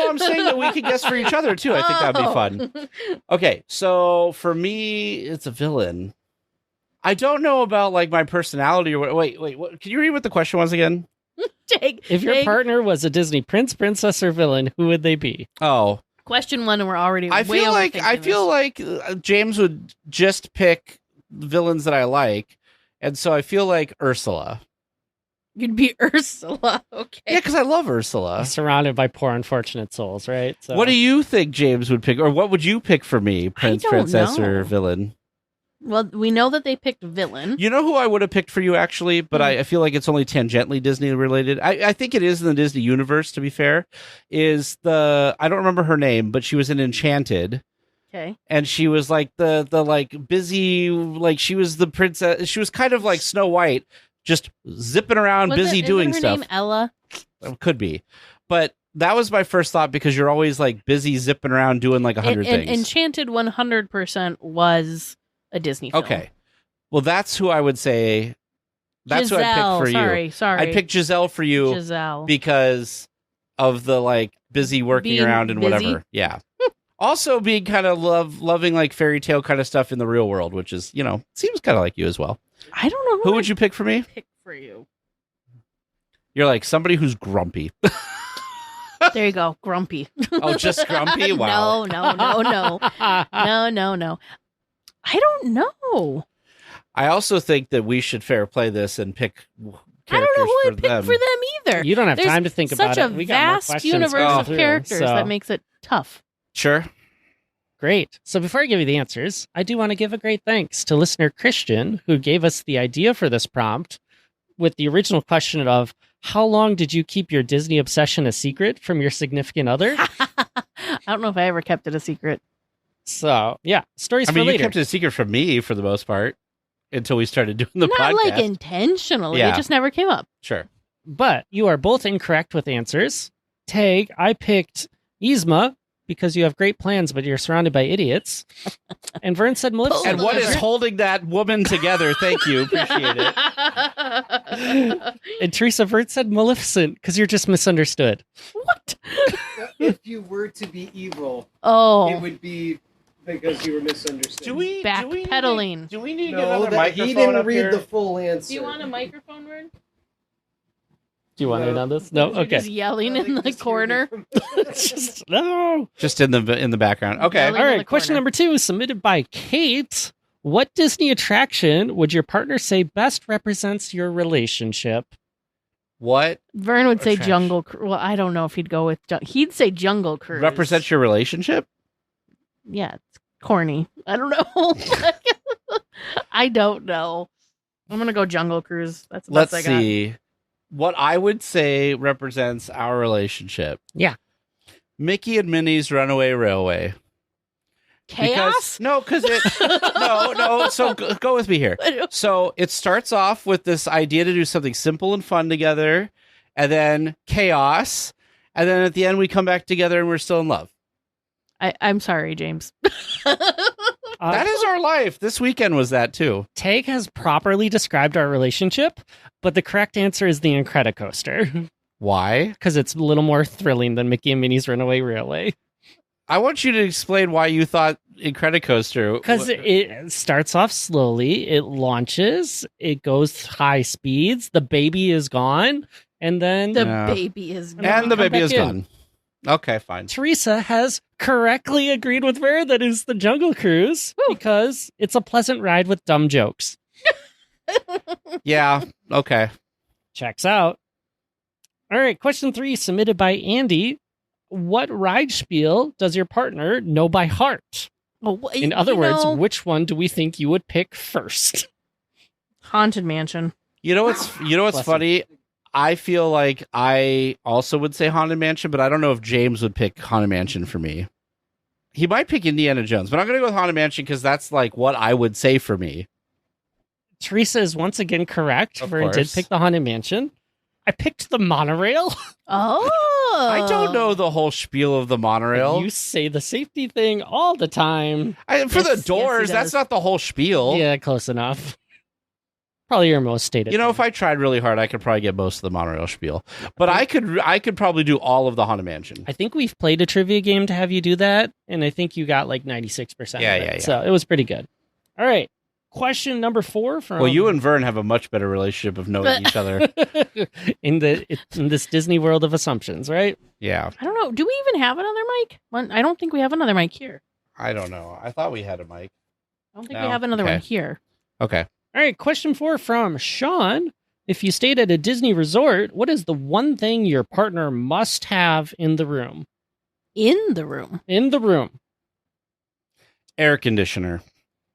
that we could guess for each other, too. I think that'd be fun. Okay, so for me, it's a villain. I don't know about my personality or what. Wait. What, can you read what the question was again? If your partner was a Disney prince, princess, or villain, who would they be? Oh, question one, and we're already. I feel like James would just pick villains that I like, and so I feel like Ursula. You'd be Ursula, okay? Yeah, because I love Ursula. Surrounded by poor, unfortunate souls, right? So. What do you think James would pick, or what would you pick for me, prince, princess, or villain? Well, we know that they picked villain. You know who I would have picked for you, actually, but I feel like it's only tangentially Disney related. I think it is in the Disney universe, to be fair. I don't remember her name, but she was in Enchanted. Okay. And she was the busy, she was the princess. She was kind of like Snow White, just zipping around, busy doing her stuff. Name Ella? Could be. But that was my first thought because you're always busy zipping around doing 100 things. Enchanted 100% was a Disney film. Okay. Well, that's who I would say. That's Giselle, who I'd pick for you. Sorry. I'd pick Giselle for you. Giselle. Because of the busy working Being around and busy. whatever. Yeah. Also being kind of loving like fairy tale kind of stuff in the real world, which is, seems kind of like you as well. I don't know Who would you pick for me? pick for you. You're like somebody who's grumpy. There you go, grumpy. Oh, just grumpy? Wow. No. I don't know. I also think that we should fair play this and pick I don't know who characters I'd pick for them either. You don't have There's time to think about it. Such a We got more vast questions universe going of through, characters so- that makes it tough. Sure. Great. So before I give you the answers, I do want to give a great thanks to listener Christian, who gave us the idea for this prompt with the original question of, how long did you keep your Disney obsession a secret from your significant other? I don't know if I ever kept it a secret. So, yeah, stories I mean, for you later. kept it a secret from me for the most part until we started doing the Not podcast. like intentionally. Yeah. It just never came up. Sure. But you are both incorrect with answers. Tag, I picked Yzma because you have great plans, but you're surrounded by idiots. And Vern said Maleficent. And what is holding that woman together? Thank you. Appreciate it. And Teresa, Vern said Maleficent because you're just misunderstood. What? If you were to be evil, it Oh, would be because you were misunderstood. backpedaling. Do we need to get No, another that he microphone didn't up read here? the full answer. microphone, Vern? Do you want to No. in on this? No? You're Okay. just yelling in the corner. It's just, no. Just in the background. Okay. Yelling. All in the right, question corner. number 2 is submitted by Kate. What Disney attraction would your partner say best represents your relationship? What Vern would say Attraction. Jungle Cruise. Well, I don't know if he'd go with. He'd say Jungle Cruise. represents your relationship? Yeah, it's corny. I don't know. I don't know. I'm gonna go Jungle Cruise. That's the Let's best I got. see. What I would say represents our relationship. Yeah. Mickey and Minnie's Runaway Railway. Chaos. Because it. no. So go with me here. So it starts off with this idea to do something simple and fun together, and then chaos, and then at the end we come back together and we're still in love. I'm sorry, James. That is our life. This weekend was that too. Tag has properly described our relationship, but the correct answer is the Incredicoaster Why? because it's a little more thrilling than Mickey and Minnie's Runaway Railway. I want you to explain why you thought Incredicoaster. Because it starts off slowly, it launches, it goes high speeds, the baby is gone, and then The Yeah. baby is And and the come baby back is in. gone. Okay, fine. Teresa has correctly agreed with Vera that is the Jungle Cruise Woo. because it's a pleasant ride with dumb jokes. Yeah. Okay. Checks out. All right, question 3 submitted by Andy. What ride spiel does your partner know by heart? Well, In other words, which one do we think you would pick first? Haunted Mansion. You know what's Bless funny? I feel like I also would say Haunted Mansion, but I don't know if James would pick Haunted Mansion for me. He might pick Indiana Jones, but I'm going to go with Haunted Mansion because that's like what I would say for me. Teresa is once again correct. Of Vern did course. pick the Haunted Mansion. I picked the monorail. Oh, I don't know the whole spiel of the monorail. You say the safety thing all the time. For Yes, the yes, he doors, that's does. not the whole spiel. Yeah, close enough. Probably your most stated. You know, if thing. I tried really hard, I could probably get most of the monorail spiel. But I could probably do all of the Haunted Mansion. I think we've played a trivia game to have you do that, and I think you got like 96%. Yeah, of it. yeah, yeah. So it was pretty good. All right. Question number 4 from Well, you and Vern have a much better relationship of knowing each other. in this Disney world of assumptions, right? Yeah. I don't know. Do we even have another mic? I don't think we have another mic here. I don't know. I thought we had a mic. I don't think No? we have another Okay. one here. Okay. All right, question 4 from Sean. If you stayed at a Disney resort, what is the one thing your partner must have in the room? In the room. In the room. Air conditioner.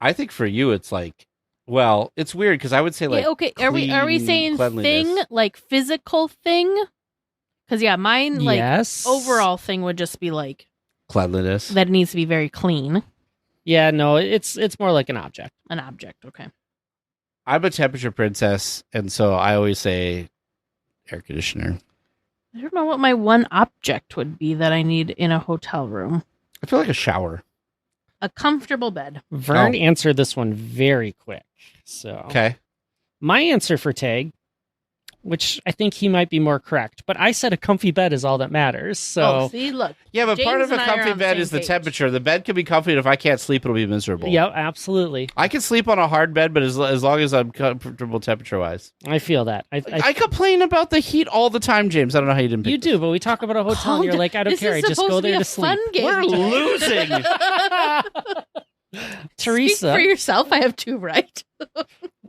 I think for you, it's like, well, it's weird because I would say like, Yeah, okay. Are we clean saying cleanliness. thing like physical thing? Because yeah, mine like yes. overall thing would just be like cleanliness. that it needs to be very clean. Yeah, no, it's more like an object. An object. Okay. I'm a temperature princess, and so I always say air conditioner. I don't know what my one object would be that I need in a hotel room. I feel like a shower. A comfortable bed. Vern Oh. answered this one very quick. So Okay. my answer for Tag which I think he might be more correct. But I said a comfy bed is all that matters. So, see, look. Yeah, but part James of a and I are comfy on the bed same is the page. temperature. The bed can be comfy, and if I can't sleep, it'll be miserable. yeah, absolutely. I can sleep on a hard bed, but as long as I'm comfortable temperature-wise. I feel that. I complain about the heat all the time, James. I don't know how you didn't pick You do, but we talk about a hotel and you're like, I don't This care. I is just supposed go to be there a to sleep. fun game We're today. losing. Teresa. Speak for yourself. I have 2 right.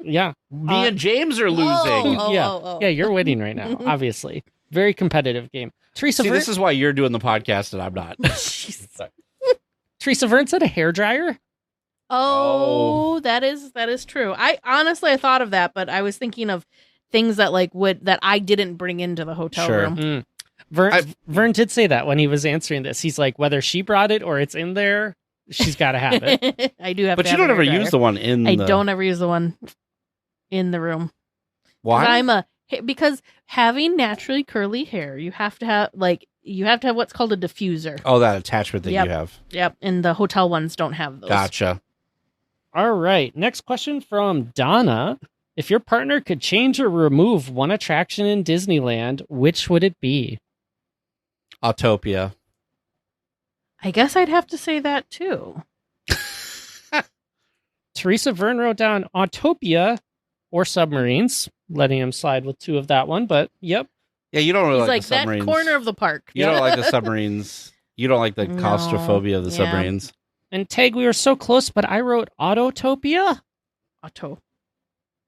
Yeah. Me and James are losing. Yeah, you're winning right now, obviously. Very competitive game. Teresa See, Vern, this is why you're doing the podcast and I'm not. Teresa Vern said a hairdryer. Oh, that is true. I thought of that, but I was thinking of things that that I didn't bring into the hotel Sure. room. Vern did say that when he was answering this. He's like, whether she brought it or it's in there, she's got to have it. I do have, But to you have don't a ever hairdryer. use the one in I the... don't ever use the one in the room. 'Cause Why? because having naturally curly hair, you have to have what's called a diffuser. Oh, that attachment that Yep. you have. Yep, and the hotel ones don't have those. Gotcha. All right. Next question from Donna. If your partner could change or remove one attraction in Disneyland, which would it be? Autopia. I guess I'd have to say that too. Teresa Vern wrote down Autopia or submarines, letting him slide with 2 of that one. But yep. Yeah, you don't really He's like like the that submarines. corner of the park. You don't like the submarines. You don't like the No. claustrophobia of the Yeah. submarines. And Tag, we were so close, but I wrote Autotopia. Auto.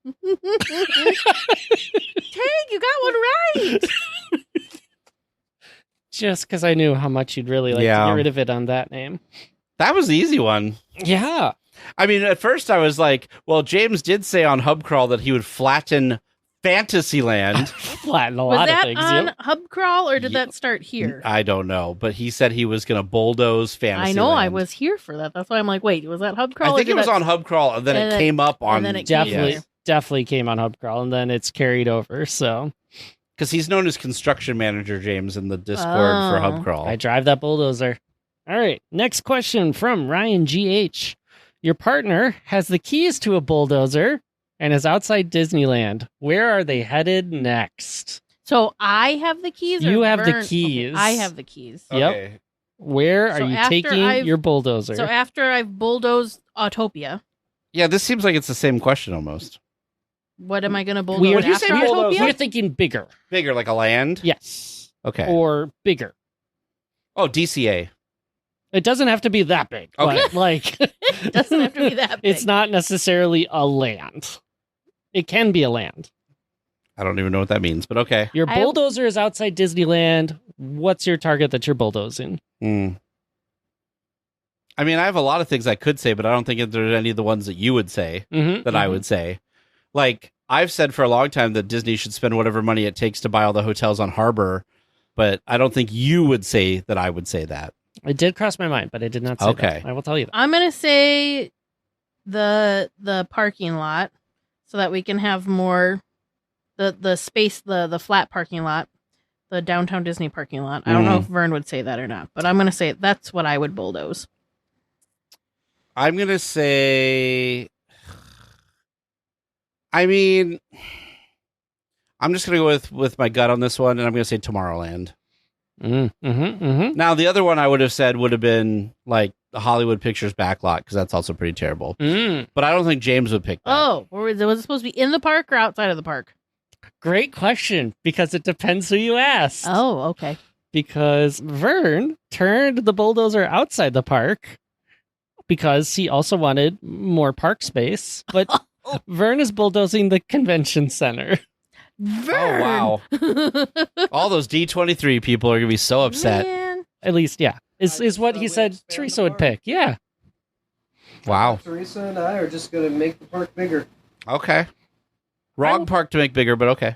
Tag, you got one right. Just because I knew how much you'd really like to Yeah. get rid of it on that name. That was the easy one. Yeah. I mean, at first I was like, well, James did say on Hubcrawl that he would flatten Fantasyland. Flatten a Was lot of that things. on Yep. Hub Crawl or did Ye- that start here? I don't know, but he said he was going to bulldoze Fantasyland. I know I was here for that. That's why I'm like, wait, was that Hub Crawl? I think or it did was that- on Hubcrawl, and then and it then- came up on. and then it came Definitely, here. definitely came on Hubcrawl, and then it's carried over. So Because he's known as construction manager, James, in the Discord for Oh. Hubcrawl. I drive that bulldozer. All right. Next question from Ryan GH. Your partner has the keys to a bulldozer and is outside Disneyland. Where are they headed next? So I have the keys. Or You have the Vern- keys. Okay, I have the keys. Yep. Okay. Where are So you after taking I've- your bulldozer? So after I've bulldozed Autopia, Yeah, this seems like it's the same question almost. what am I going to bulldoze We are- Would you after say bulldoze- Autopia? We're thinking bigger. Bigger, like a land? Yes. Okay. Or bigger. Oh, DCA. It doesn't have to be that big. Okay. But, like, It doesn't have to be that big. It's not necessarily a land. It can be a land. I don't even know what that means, but okay. Your I- bulldozer is outside Disneyland. What's your target that you're bulldozing? Hmm. I mean, I have a lot of things I could say, but I don't think there's any of the ones that you would say Mm-hmm, that I would say. Like, I've said for a long time that Disney should spend whatever money it takes to buy all the hotels on Harbor, but I don't think you would say that I would say that. It did cross my mind, but I did not say Okay. that. I will tell you that. I'm going to say the parking lot so that we can have more the space, the flat parking lot, the downtown Disney parking lot. I don't know if Vern would say that or not, but I'm going to say that's what I would bulldoze. I'm going to say... I mean... I'm just going to go with my gut on this one, and I'm going to say Tomorrowland. Now, the other one I would have said would have been, like, the Hollywood Pictures backlot, because that's also pretty terrible. But I don't think James would pick that. Oh, or was it supposed to be in the park or outside of the park? Great question, because it depends who you ask. Oh, okay. Because Vern turned the bulldozer outside the park because he also wanted more park space. But Vern is bulldozing the convention center. Vern. Oh, wow. All those D23 people are going to be so upset. Man. At least, yeah. Is just what thought he we'd said expand Teresa the would park. pick. Yeah. Wow. Teresa and I are just going to make the park bigger. Okay. Wrong park to make bigger, but okay.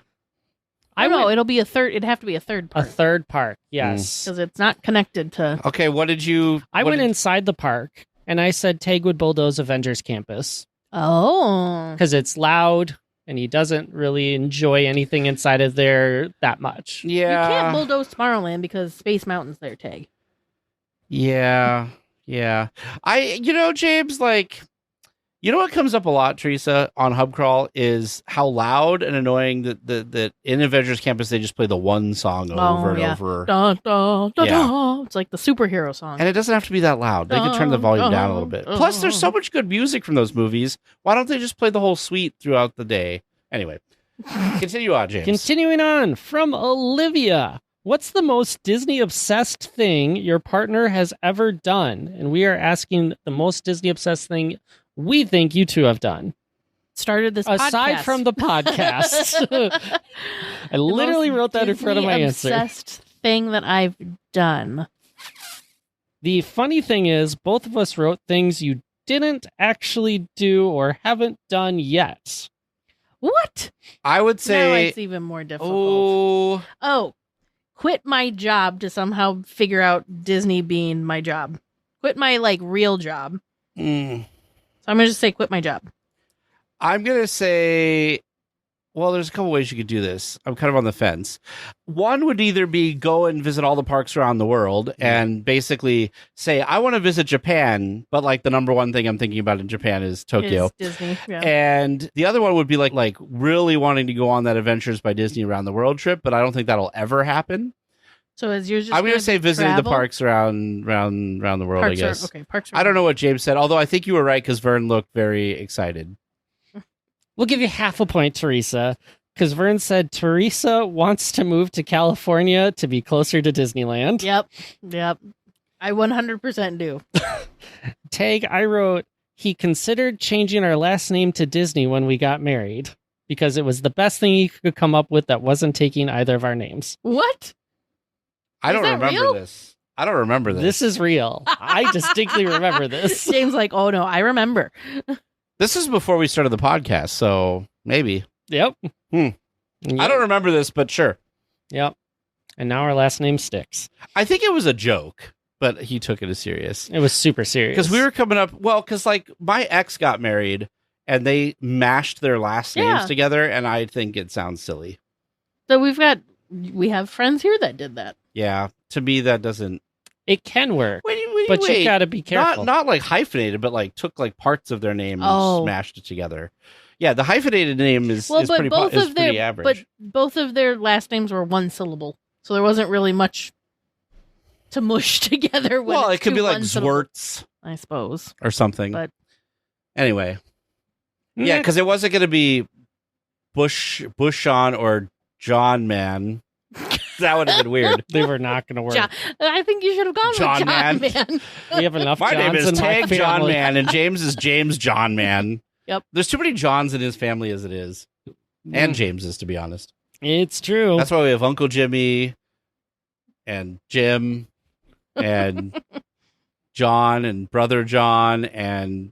I know went it'll be a third. It'd have to be a third a part third park. Yes. because it's not connected to. Okay, what did you... I what went did- inside the park and I said Tag would bulldoze Avengers Campus Oh, because it's loud and he doesn't really enjoy anything inside of there that much. Yeah. you can't bulldoze Tomorrowland because Space Mountain's there. Tag. Yeah. James, like, You know what comes up a lot, Teresa, on Hub Crawl is how loud and annoying that in Avengers Campus they just play the one song over and over. Da, da, da, Yeah. da. It's like the superhero song. And it doesn't have to be that loud. They can turn the volume down a little bit. Plus, there's so much good music from those movies. Why don't they just play the whole suite throughout the day? Anyway, continue on, James. Continuing on from Olivia. What's the most Disney-obsessed thing your partner has ever done? And we are asking the most Disney-obsessed thing we think you two have done. Started this Aside podcast. from the podcast. I literally wrote that in front of my answer. Obsessed thing that I've done. The funny thing is, both of us wrote things you didn't actually do or haven't done yet. What? I would Now say, it's even more difficult. Oh, quit my job to somehow figure out Disney being my job. Quit my real job. So I'm gonna just say quit my job. I'm going to say, well, there's a couple ways you could do this. I'm kind of on the fence. One would either be go and visit all the parks around the world and basically say, I want to visit Japan, but the number one thing I'm thinking about in Japan is Tokyo. Is Disney. Yeah. And the other one would be like really wanting to go on that Adventures by Disney around the world trip, but I don't think that'll ever happen. So is yours just I'm going to say visiting the travel? parks around the world, Parks I guess. okay, parks. I don't know what James said, although I think you were right because Vern looked very excited. We'll give you half a point, Teresa, because Vern said Teresa wants to move to California to be closer to Disneyland. Yep. I 100% do. Tag, I wrote, he considered changing our last name to Disney when we got married because it was the best thing he could come up with that wasn't taking either of our names. What? I don't that remember real? this. I don't remember this. This is real. I distinctly remember this. James oh no, I remember. This is before we started the podcast, so maybe. Yep. I don't remember this, but sure. Yep. And now our last name sticks. I think it was a joke, but he took it as serious. It was super serious. Because we were coming up, because my ex got married and they mashed their last names together, and I think it sounds silly. So we have friends here that did that. Yeah, to me that doesn't. It can work, Wait, but you got to be careful. Not hyphenated, but took parts of their name and smashed it together. Yeah, the hyphenated name is pretty average. But both of their last names were one syllable, so there wasn't really much to mush together. When it could be like syllable. Zwerts, I suppose, or something. But anyway, yeah, because it wasn't going to be Bush-on or John Man. That would have been weird. They were not going to work. I think you should have gone John with John Man. Man. We have enough. My name Johns is in my Tag John family. Man, and James is James John Man. Yep. There's too many Johns in his family as it is, and Jameses, to be honest. It's true. That's why we have Uncle Jimmy, and Jim, and John, and Brother John, and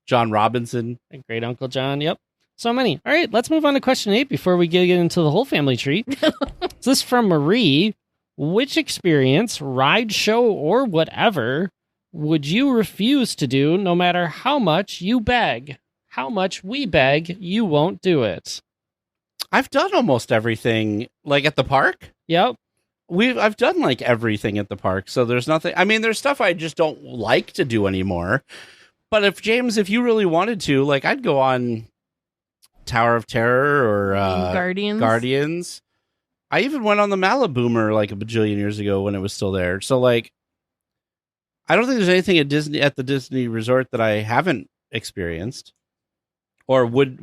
John Robinson. And Great Uncle John. Yep. So many. All right, let's move on to question 8 before we get into the whole family tree. So this is from Marie. Which experience, ride, show, or whatever would you refuse to do no matter how much you beg? How much we beg, you won't do it. I've done almost everything, at the park. Yep. I've done everything at the park, so there's nothing. I mean, there's stuff I just don't like to do anymore. But if you really wanted to, I'd go on Tower of Terror or Guardians. I even went on the Maliboomer a bajillion years ago when it was still there. So I don't think there's anything at the Disney Resort that I haven't experienced or would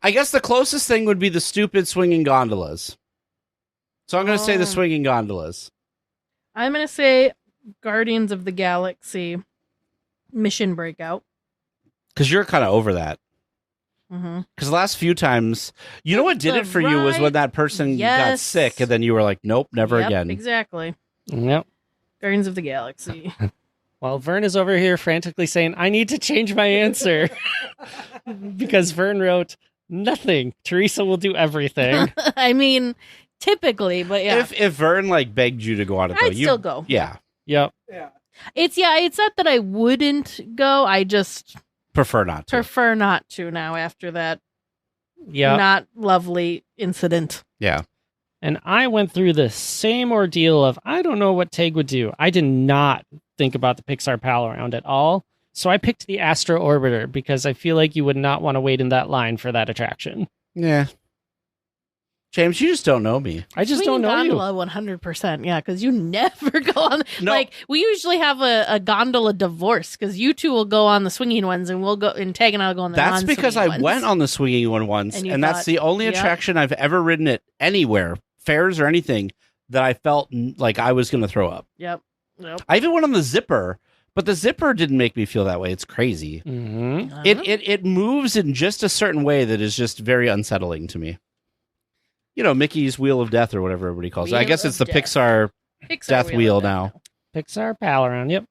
I guess the closest thing would be the stupid swinging gondolas. So I'm going to say the swinging gondolas. I'm going to say Guardians of the Galaxy Mission Breakout. Because you're kind of over that. Because the last few times, what did it for you was when that person got sick, and then you were like, nope, never again. Exactly. Yep. Guardians of the Galaxy. While Vern is over here frantically saying, I need to change my answer. Because Vern wrote, nothing. Teresa will do everything. I mean, typically, but yeah. If Vern begged you to go on it, though, I'd still go. Yeah. Yep. Yeah. It's not that I wouldn't go. I just prefer not to now after that Yep. not lovely incident. Yeah. And I went through the same ordeal of, I don't know what Tag would do. I did not think about the Pixar Pal around at all. So I picked the Astro Orbiter because I feel like you would not want to wait in that line for that attraction. Yeah. James, you just don't know me. I just don't know you. gondola 100%. Yeah, because you never go on. No. Like, we usually have a gondola divorce because you two will go on the swinging ones and we'll go, and Tag and I'll go on the That's because I ones. went on the swinging one once, And you and that's thought, the only yep. attraction I've ever ridden at anywhere, fairs or anything, that I felt like I was going to throw up. Yep. I even went on the zipper, but the zipper didn't make me feel that way. It's crazy. Mm-hmm. It moves in just a certain way that is just very unsettling to me. You know, Mickey's Wheel of Death or whatever everybody calls it. I Wheel guess of it's the Death. Pixar Death Wheel of Death now. Pixar Pal around. Yep.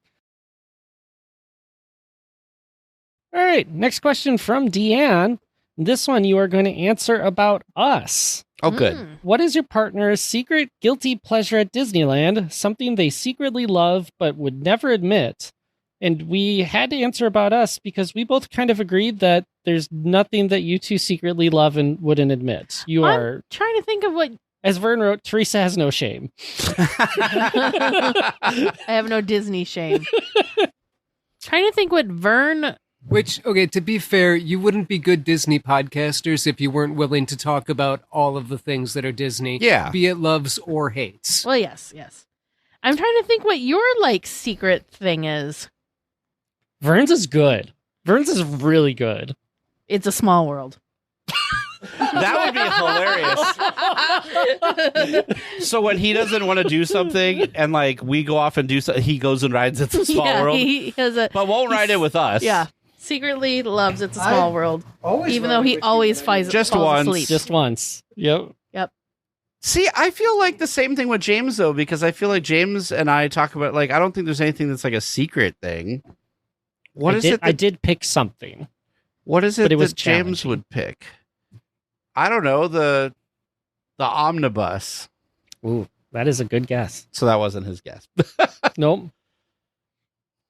All right. Next question from Deanne. This one you are going to answer about us. Oh, good. What is your partner's secret guilty pleasure at Disneyland? Something they secretly love but would never admit. And we had to answer about us because we both kind of agreed that there's nothing that you two secretly love and wouldn't admit. You I'm are, trying to think of what. as Vern wrote, Teresa has no shame. I have no Disney shame. Trying to think what Vern. Which, okay, to be fair, you wouldn't be good Disney podcasters if you weren't willing to talk about all of the things that are Disney. Yeah. Be it loves or hates. Well, yes. I'm trying to think what your like secret thing is. Vern's is good. Vern's is really good. It's a small world. That would be hilarious. So when he doesn't want to do something and like we go off and do something, he goes and rides It's a Small World, He has but won't ride it with us. Yeah. Secretly loves It's a Small World. Always Even though he always falls Just falls once. asleep. Just once. Yep. See, I feel like the same thing with James though, because I feel like James and I talk about like I don't think there's anything that's like a secret thing. What is it? I did pick something. What is it but it was that James challenging. would pick? I don't know, the omnibus. Ooh, that is a good guess. So that wasn't his guess. Nope.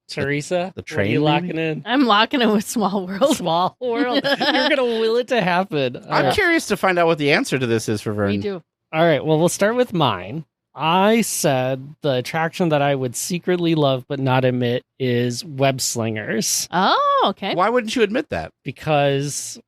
Teresa, the what are you train, locking in? I'm locking it with Small World. Small World. You're going to will it to happen. I'm curious to find out what the answer to this is for Vern. Me too. All right, well, we'll start with mine. I said the attraction that I would secretly love but not admit is web slingers Oh, okay. Why wouldn't you admit that? because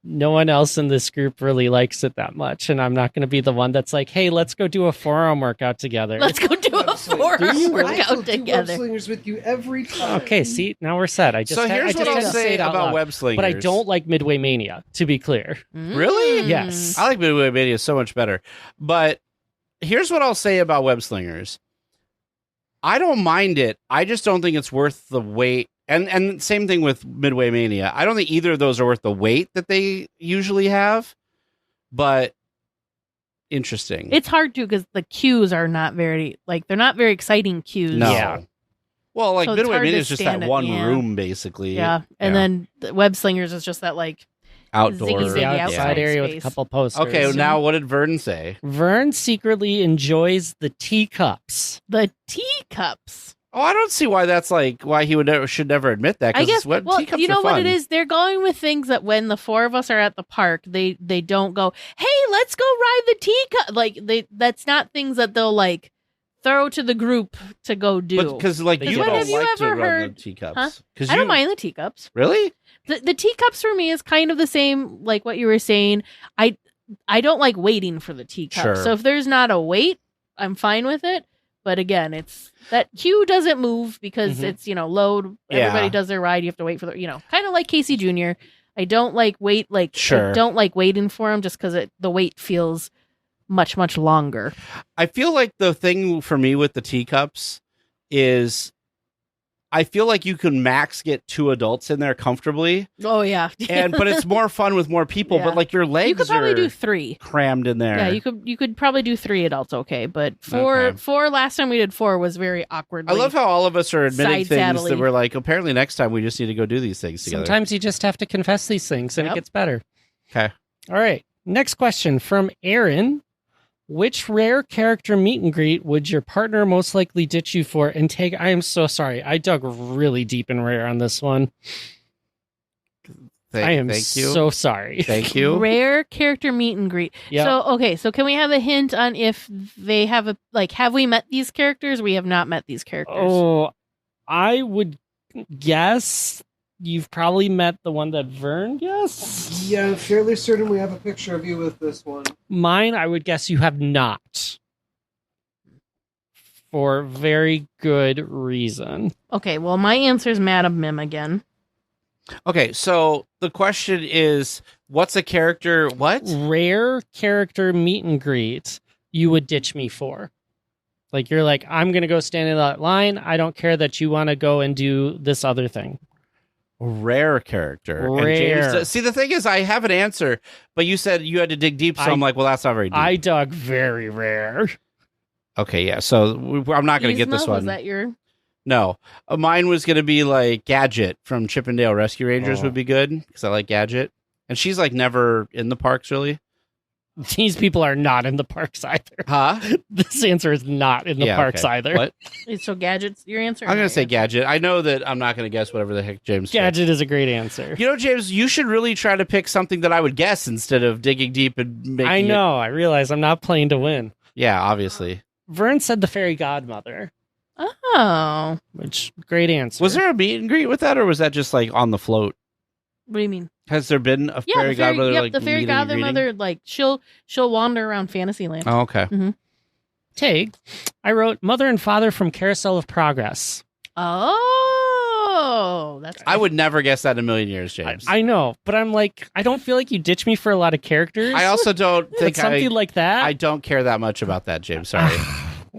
no one else in this group really likes it that much. And I'm not going to be the one that's like, hey, let's go do a forearm workout together. Let's go do a forearm workout together. Slingers with you every time. Okay, see, now we're set. I just So had, here's I what just I'll had to say it out about loud. web slingers. But I don't like Midway Mania, to be clear. Really? Yes. I like Midway Mania so much better. But here's what I'll say about web slingers. I don't mind it. I just don't think it's worth the wait. And same thing with Midway Mania. I don't think either of those are worth the wait that they usually have. But interesting. It's hard to because the queues are not very they're not very exciting queues. No. Yeah. Well, like So it's Midway hard Mania to is just stand that it, one yeah. room, basically. Yeah. And then the web slingers is just that outdoor. ziggy, The ziggy outside outside area with a space. couple posters. Okay, now what did Vern say? Vern secretly enjoys the teacups. The teacups. Oh, I don't see why that's why he should never admit that. I guess. Web Well, teacups you know are what fun. it is? They're going with things that when the four of us are at the park, they don't go, hey, let's go ride the teacup. That's not things that they'll throw to the group to go do. Because you When don't have you like to ever run heard- the teacups. Huh? 'Cause I don't mind the teacups. Really? The teacups for me is kind of the same, like what you were saying. I don't like waiting for the teacup. Sure. So if there's not a wait, I'm fine with it. But again, it's that queue doesn't move because Mhm. it's load. Everybody Yeah. does their ride. You have to wait for the kind of like Casey Jr. I don't like wait Sure. I don't like waiting for him just because the wait feels much longer. I feel like the thing for me with the teacups is I feel like you can max get 2 adults in there comfortably, Oh yeah, but it's more fun with more people. Yeah. But like your legs you could probably are do 3. crammed in there. Yeah, you could probably do 3 adults, okay, but Okay. 4 last time we did 4 was very awkward. I love how all of us are admitting Side things saddle-y. that we're like, apparently next time we just need to go do these things together. Sometimes you just have to confess these things and Yep. it gets better. Okay. All right. Next question from Aaron. Which rare character meet and greet would your partner most likely ditch you for? And Tag, I am so sorry. I dug really deep in rare on this one. I am Thank you. so sorry. Thank you. Rare character meet and greet. Yep. So can we have a hint on if they have have we met these characters? We have not met these characters. Oh, I would guess you've probably met the one that Vern guessed. Yeah, I'm fairly certain we have a picture of you with this one. Mine, I would guess you have not. For very good reason. Okay, well, my answer is Madam Mim again. Okay, so the question is, what's a character? What? Rare character meet and greet you would ditch me for. Like, you're like, I'm going to go stand in that line. I don't care that you want to go and do this other thing. Rare character. Rare. And James, see, the thing is, I have an answer, but you said you had to dig deep, so I'm like, well, that's not very deep. I dug very rare. Okay, yeah, so I'm not going to get this one. Was that your... No. Mine was going to be like Gadget from Chippendale Rescue Rangers would be good, because I like Gadget. And she's like never in the parks, really. These people are not in the parks either. Huh? This answer is not in the parks either. What? So Gadget's your answer? I'm going to say Gadget. I know that I'm not going to guess whatever the heck James Gadget is a great answer. You know, James, you should really try to pick something that I would guess instead of digging deep and making I know. I realize I'm not playing to win. Yeah, obviously. Vern said the fairy godmother. Oh. Which, great answer. Was there a meet and greet with that, or was that just like on the float? What do you mean? Has there been a fairy godmother? Yep, like, the fairy godmother, like she'll wander around Fantasyland. Oh, okay. Mm-hmm. Take. I wrote Mother and Father from Carousel of Progress. Oh, that's. I would never guess that in a million years, James. I know, but I'm like, I don't feel like you ditch me for a lot of characters. I also don't think something like that. I don't care that much about that, James. Sorry.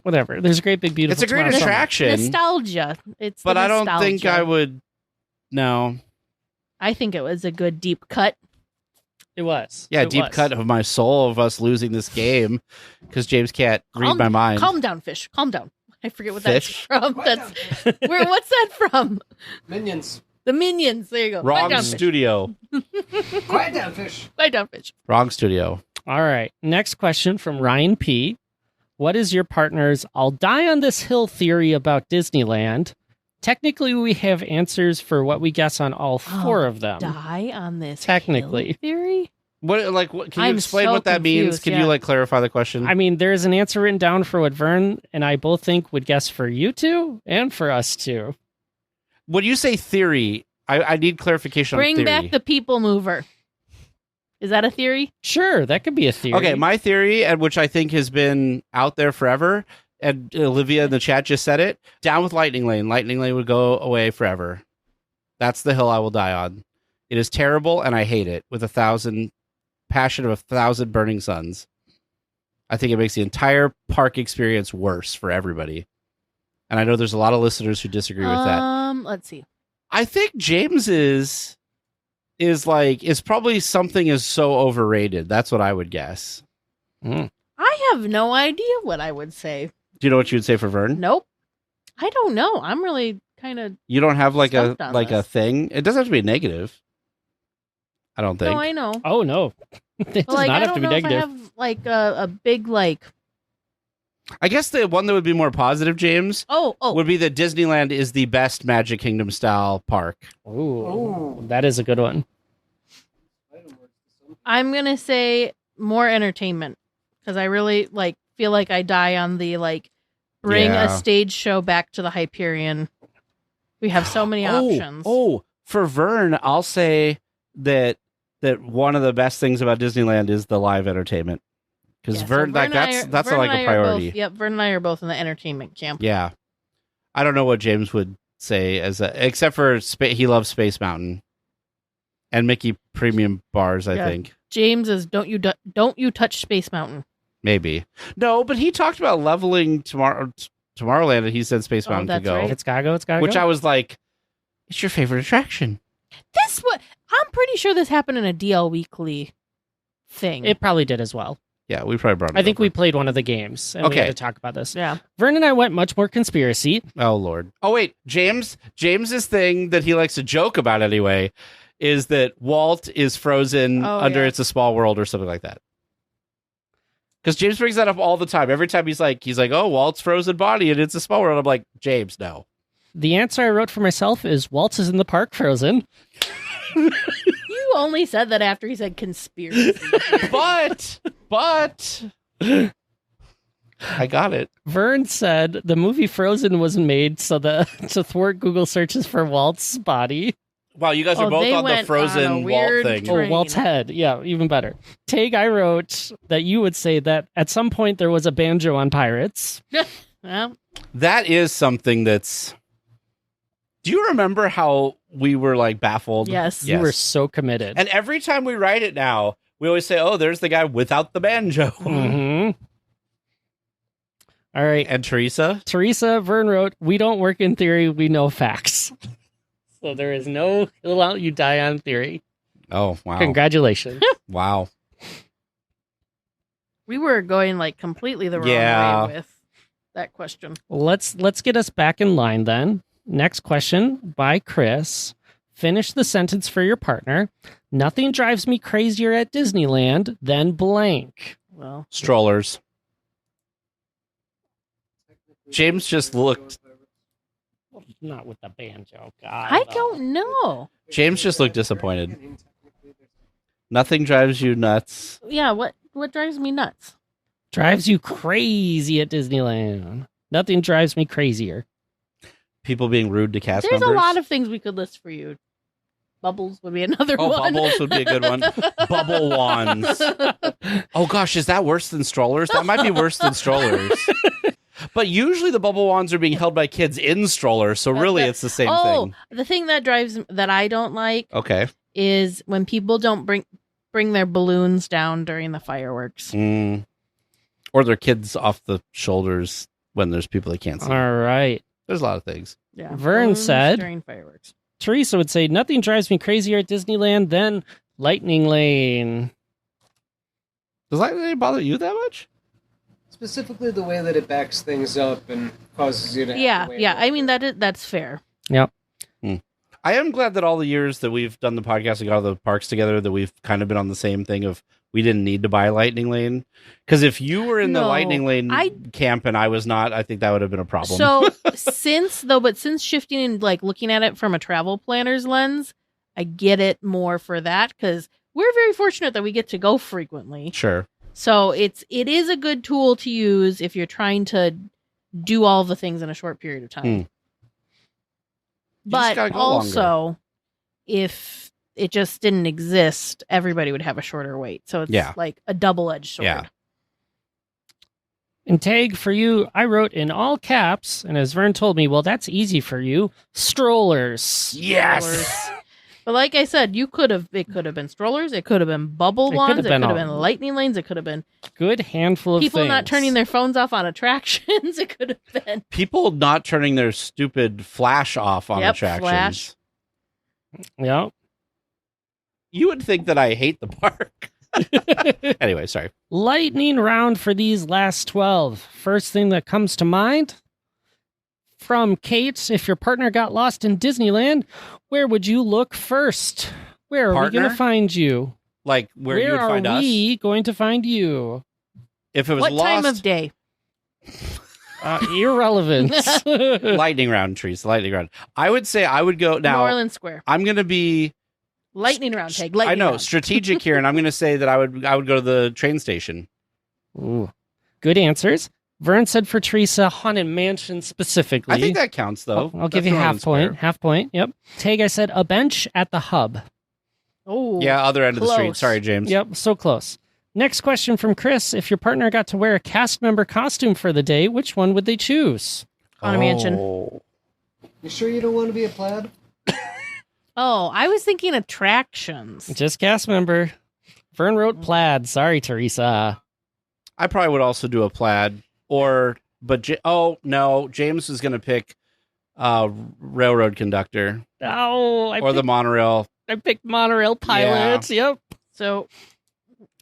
Whatever. There's a great big beautiful. It's a great attraction. Nostalgia. It's. But I don't think I would. No. I think it was a good deep cut. It was. Yeah, it deep was. cut of my soul of us losing this game because James can't read my mind. Calm down, fish. Calm down. I forget what Fish? that's from. What's that from? Minions. The Minions. There you go. Wrong Quiet down, studio. Quiet down, fish. Quiet down, fish. Wrong studio. All right. Next question from Ryan P. What is your partner's I'll die on this hill theory about Disneyland? Technically, we have answers for what we guess on all four of them. Die on this Technically. hill theory? What can you I'm explain so what that means? confused, Can yeah. you like clarify the question? I mean, there's an answer written down for what Vern and I both think would guess for you two and for us too. When you say theory, I need clarification on Bring theory. back the people mover. Is that a theory? Sure, that could be a theory. Okay, my theory, and which I think has been out there forever, and Olivia in the chat just said it, down with Lightning Lane. Lightning Lane would go away forever. That's the hill I will die on. It is terrible, and I hate it with passion of 1,000 burning suns. I think it makes the entire park experience worse for everybody. And I know there's a lot of listeners who disagree with that. Let's see. I think James is probably something is so overrated. That's what I would guess. I have no idea what I would say. Do you know what you would say for Vern? Nope. I don't know. I'm really kind of. You don't have like a this. thing. It doesn't have to be negative. I don't think. No, I know. Oh, no. It does Like, not I have to don't be know negative. if I have like a big like. I guess the one that would be more positive, James, Oh. would be that Disneyland is the best Magic Kingdom style park. Ooh, that is a good one. I'm gonna say more entertainment because I really feel like I die on the bring Yeah. a stage show back to the Hyperion. We have so many options. Oh, for Vern, I'll say that one of the best things about Disneyland is the live entertainment. Because Yeah, so Vern, and I that's Vern like and I a are priority. both- Yep, Vern and I are both in the entertainment camp. Yeah, I don't know what James would say except for he loves Space Mountain and Mickey Premium Bars. I Yeah. think James is don't you touch Space Mountain. maybe no, but he talked about leveling Tomorrowland, and he said Space Mountain could that's go, right. It's gotta go. It's gotta which go. I was like, it's your favorite attraction. I'm pretty sure this happened in a DL Weekly thing. It probably did as well. Yeah, we probably brought it I think over. we played one of the games and we Okay. had to talk about this. yeah. Vern and I went much more conspiracy. Oh Lord. Oh wait, James's thing that he likes to joke about anyway is that Walt is frozen under yeah. It's a Small World or something like that. Because James brings that up all the time. Every time he's like, oh, Walt's frozen body and It's a Small World. I'm like, James, no. The answer I wrote for myself is Waltz is in the park frozen. You only said that after he said conspiracy. But I got it. Vern said the movie Frozen was made to thwart Google searches for Walt's body. Wow, you guys are both they on the went Frozen on a Walt weird thing. train. Oh, Walt's head. Yeah, even better. Tag, I wrote that you would say that at some point there was a banjo on Pirates. Well, That is something that's... Do you remember how we were like baffled? yes. You were so committed. And every time we write it now, we always say, oh, there's the guy without the banjo. Mhm. All right. And Teresa? Teresa, Vern wrote, we don't work in theory, we know facts. So there is no hill out you die on theory. Oh, wow. Congratulations. Wow. We were going like completely the wrong Yeah. way with that question. Let's get us back in line then. Next question by Chris. Finish the sentence for your partner. Nothing drives me crazier at Disneyland than blank. Well, Strollers. James just looked... Not with the banjo. God. I don't know. James just looked disappointed. Nothing drives you nuts. Yeah, what drives me nuts? Drives you crazy at Disneyland. Nothing drives me crazier. People being rude to cast There's members. a lot of things we could list for you. Bubbles would be another Oh, one. bubbles would be a good one. Bubble wands. Oh gosh, is that worse than strollers? That might be worse than strollers. But usually the bubble wands are being held by kids in strollers, so really it's the same thing. The thing that I don't like Okay. is when people don't bring their balloons down during the fireworks. Or their kids off the shoulders when there's people they can't see. All right. There's a lot of things. Yeah, Vern balloons said- during fireworks. Teresa would say, nothing drives me crazier at Disneyland than Lightning Lane. Does that bother you that much? Specifically the way that it backs things up and causes you to have to wait Yeah. a I mean that's fair. Yep. I am glad that all the years that we've done the podcast and got all the parks together, that we've kind of been on the same thing of we didn't need to buy Lightning Lane. Because if you were in the No, Lightning Lane camp and I was not, I think that would have been a problem. So since shifting and like looking at it from a travel planner's lens, I get it more for that because we're very fortunate that we get to go frequently. Sure. So it is a good tool to use if you're trying to do all the things in a short period of time. You just But gotta go also, if it just didn't exist, everybody would have a shorter wait. So it's like a double-edged sword. Yeah. And tag for you, I wrote in all caps, and as Vern told me, well, that's easy for you. Strollers. Strollers. But like I said, it could have been strollers, it could have been bubble It wands, could it have could been have all- been lightning lanes, it could have been Good handful of people things. not turning their phones off on attractions, it could have been People not turning their stupid flash off on attractions. Flash. Yep. You would think that I hate the park. Anyway, sorry. Lightning round for these last 12. First thing that comes to mind from Kate, if your partner got lost in Disneyland, where would you look first? Where are we Partner? going to find you? Like where you would find are us. we going to find you? If it was what lost, time of day? Irrelevant. lightning round, trees, lightning round. I would say I would go now. Norland Square. I'm going to be. Lightning round tag. I Lightning know round. strategic here, and I'm going to say that I would go to the train station. Ooh. Good answers. Vern said for Teresa, Haunted Mansion specifically. I think that counts, though. I'll give That's you Norland half point. Square. Half point. Yep. Tag, I said a bench at the hub. Oh, Yeah, other end of the street. Close. Sorry, James. Yep, so close. Next question from Chris. If your partner got to wear a cast member costume for the day, which one would they choose? Haunted Mansion. You sure you don't want to be a plaid? Oh, I was thinking attractions. Just cast member. Vern wrote plaid. Sorry, Teresa. I probably would also do a plaid, no, James was going to pick railroad conductor Oh, the monorail. I picked monorail pilot. Yep. So,